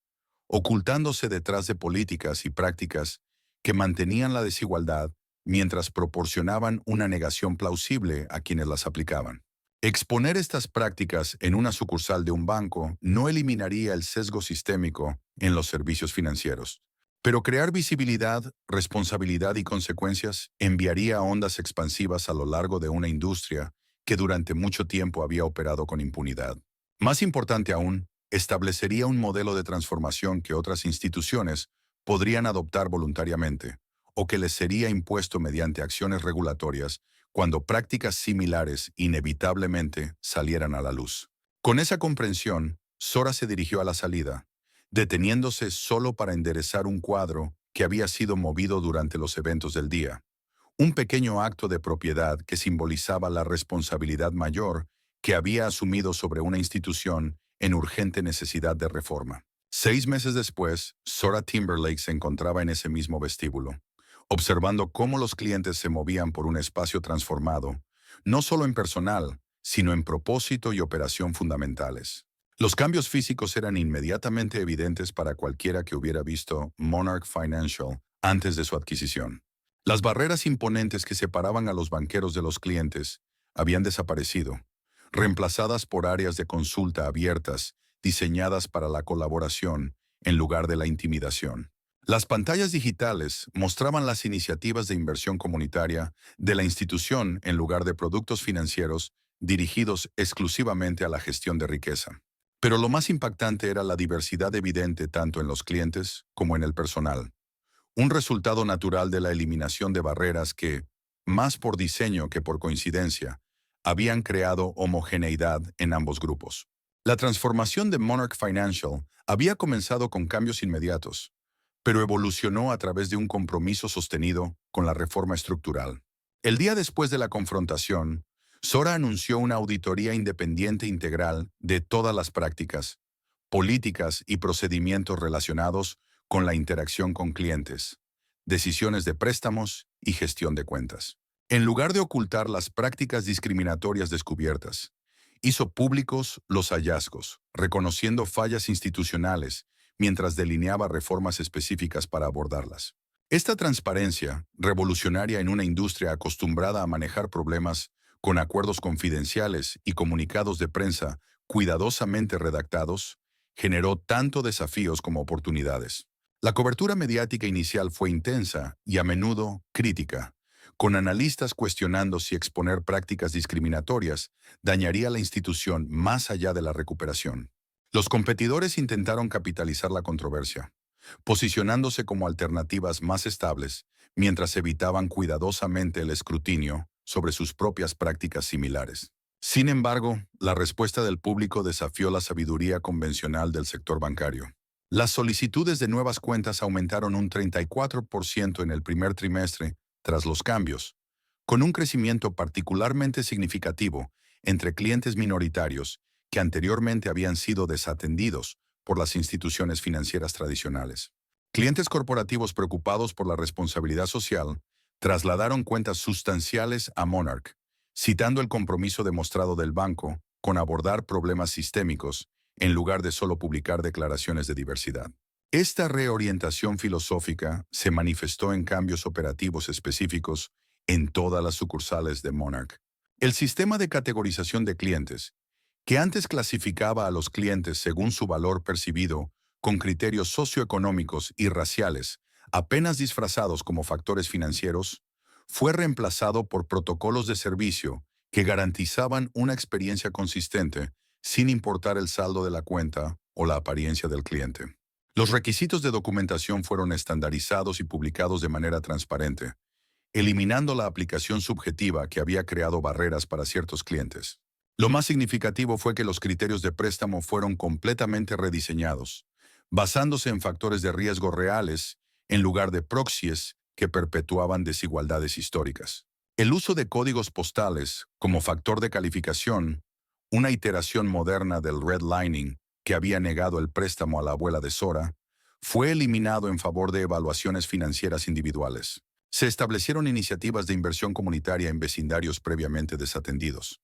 ocultándose detrás de políticas y prácticas que mantenían la desigualdad mientras proporcionaban una negación plausible a quienes las aplicaban. Exponer estas prácticas en una sucursal de un banco no eliminaría el sesgo sistémico en los servicios financieros, pero crear visibilidad, responsabilidad y consecuencias enviaría ondas expansivas a lo largo de una industria que durante mucho tiempo había operado con impunidad. Más importante aún, establecería un modelo de transformación que otras instituciones podrían adoptar voluntariamente, o que les sería impuesto mediante acciones regulatorias cuando prácticas similares inevitablemente salieran a la luz. Con esa comprensión, Sora se dirigió a la salida, deteniéndose solo para enderezar un cuadro que había sido movido durante los eventos del día. Un pequeño acto de propiedad que simbolizaba la responsabilidad mayor que había asumido sobre una institución en urgente necesidad de reforma. 6 meses después, Sora Timberlake se encontraba en ese mismo vestíbulo, observando cómo los clientes se movían por un espacio transformado, no solo en personal, sino en propósito y operación fundamentales. Los cambios físicos eran inmediatamente evidentes para cualquiera que hubiera visto Monarch Financial antes de su adquisición. Las barreras imponentes que separaban a los banqueros de los clientes habían desaparecido, reemplazadas por áreas de consulta abiertas diseñadas para la colaboración en lugar de la intimidación. Las pantallas digitales mostraban las iniciativas de inversión comunitaria de la institución en lugar de productos financieros dirigidos exclusivamente a la gestión de riqueza. Pero lo más impactante era la diversidad evidente tanto en los clientes como en el personal, un resultado natural de la eliminación de barreras que, más por diseño que por coincidencia, habían creado homogeneidad en ambos grupos. La transformación de Monarch Financial había comenzado con cambios inmediatos, pero evolucionó a través de un compromiso sostenido con la reforma estructural. El día después de la confrontación, Sora anunció una auditoría independiente integral de todas las prácticas, políticas y procedimientos relacionados con la interacción con clientes, decisiones de préstamos y gestión de cuentas. En lugar de ocultar las prácticas discriminatorias descubiertas, hizo públicos los hallazgos, reconociendo fallas institucionales mientras delineaba reformas específicas para abordarlas. Esta transparencia, revolucionaria en una industria acostumbrada a manejar problemas con acuerdos confidenciales y comunicados de prensa cuidadosamente redactados, generó tanto desafíos como oportunidades. La cobertura mediática inicial fue intensa y a menudo crítica, con analistas cuestionando si exponer prácticas discriminatorias dañaría la institución más allá de la recuperación. Los competidores intentaron capitalizar la controversia, posicionándose como alternativas más estables, mientras evitaban cuidadosamente el escrutinio sobre sus propias prácticas similares. Sin embargo, la respuesta del público desafió la sabiduría convencional del sector bancario. Las solicitudes de nuevas cuentas aumentaron un 34% en el primer trimestre tras los cambios, con un crecimiento particularmente significativo entre clientes minoritarios que anteriormente habían sido desatendidos por las instituciones financieras tradicionales. Clientes corporativos preocupados por la responsabilidad social trasladaron cuentas sustanciales a Monarch, citando el compromiso demostrado del banco con abordar problemas sistémicos en lugar de solo publicar declaraciones de diversidad. Esta reorientación filosófica se manifestó en cambios operativos específicos en todas las sucursales de Monarch. El sistema de categorización de clientes, que antes clasificaba a los clientes según su valor percibido con criterios socioeconómicos y raciales, apenas disfrazados como factores financieros, fue reemplazado por protocolos de servicio que garantizaban una experiencia consistente sin importar el saldo de la cuenta o la apariencia del cliente. Los requisitos de documentación fueron estandarizados y publicados de manera transparente, eliminando la aplicación subjetiva que había creado barreras para ciertos clientes. Lo más significativo fue que los criterios de préstamo fueron completamente rediseñados, basándose en factores de riesgo reales en lugar de proxies que perpetuaban desigualdades históricas. El uso de códigos postales como factor de calificación, una iteración moderna del redlining que había negado el préstamo a la abuela de Sora, fue eliminado en favor de evaluaciones financieras individuales. Se establecieron iniciativas de inversión comunitaria en vecindarios previamente desatendidos,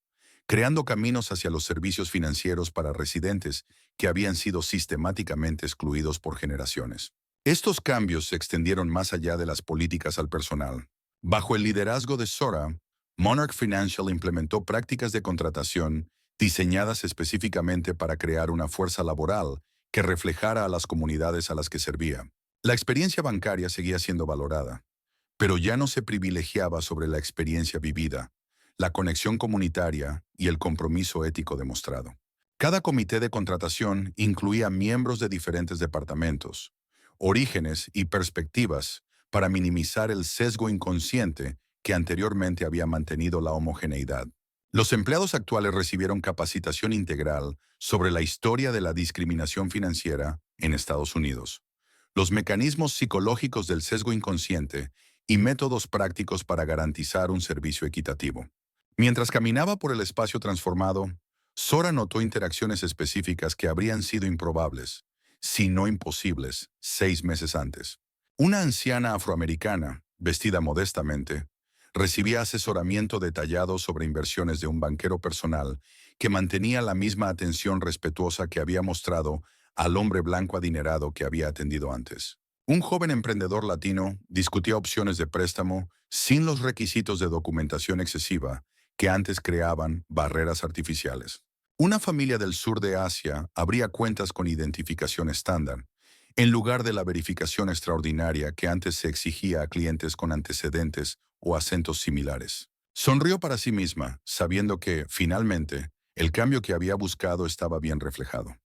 creando caminos hacia los servicios financieros para residentes que habían sido sistemáticamente excluidos por generaciones. Estos cambios se extendieron más allá de las políticas al personal. Bajo el liderazgo de Sora, Monarch Financial implementó prácticas de contratación diseñadas específicamente para crear una fuerza laboral que reflejara a las comunidades a las que servía. La experiencia bancaria seguía siendo valorada, pero ya no se privilegiaba sobre la experiencia vivida, la conexión comunitaria y el compromiso ético demostrado. Cada comité de contratación incluía miembros de diferentes departamentos, orígenes y perspectivas para minimizar el sesgo inconsciente que anteriormente había mantenido la homogeneidad. Los empleados actuales recibieron capacitación integral sobre la historia de la discriminación financiera en Estados Unidos, los mecanismos psicológicos del sesgo inconsciente y métodos prácticos para garantizar un servicio equitativo. Mientras caminaba por el espacio transformado, Sora notó interacciones específicas que habrían sido improbables, si no imposibles, 6 meses antes. Una anciana afroamericana, vestida modestamente, Recibía asesoramiento detallado sobre inversiones de un banquero personal que mantenía la misma atención respetuosa que había mostrado al hombre blanco adinerado que había atendido antes. Un joven emprendedor latino discutía opciones de préstamo sin los requisitos de documentación excesiva que antes creaban barreras artificiales. Una familia del sur de Asia abría cuentas con identificación estándar, en lugar de la verificación extraordinaria que antes se exigía a clientes con antecedentes o acentos similares. Sonrió para sí misma, sabiendo que, finalmente, el cambio que había buscado estaba bien reflejado.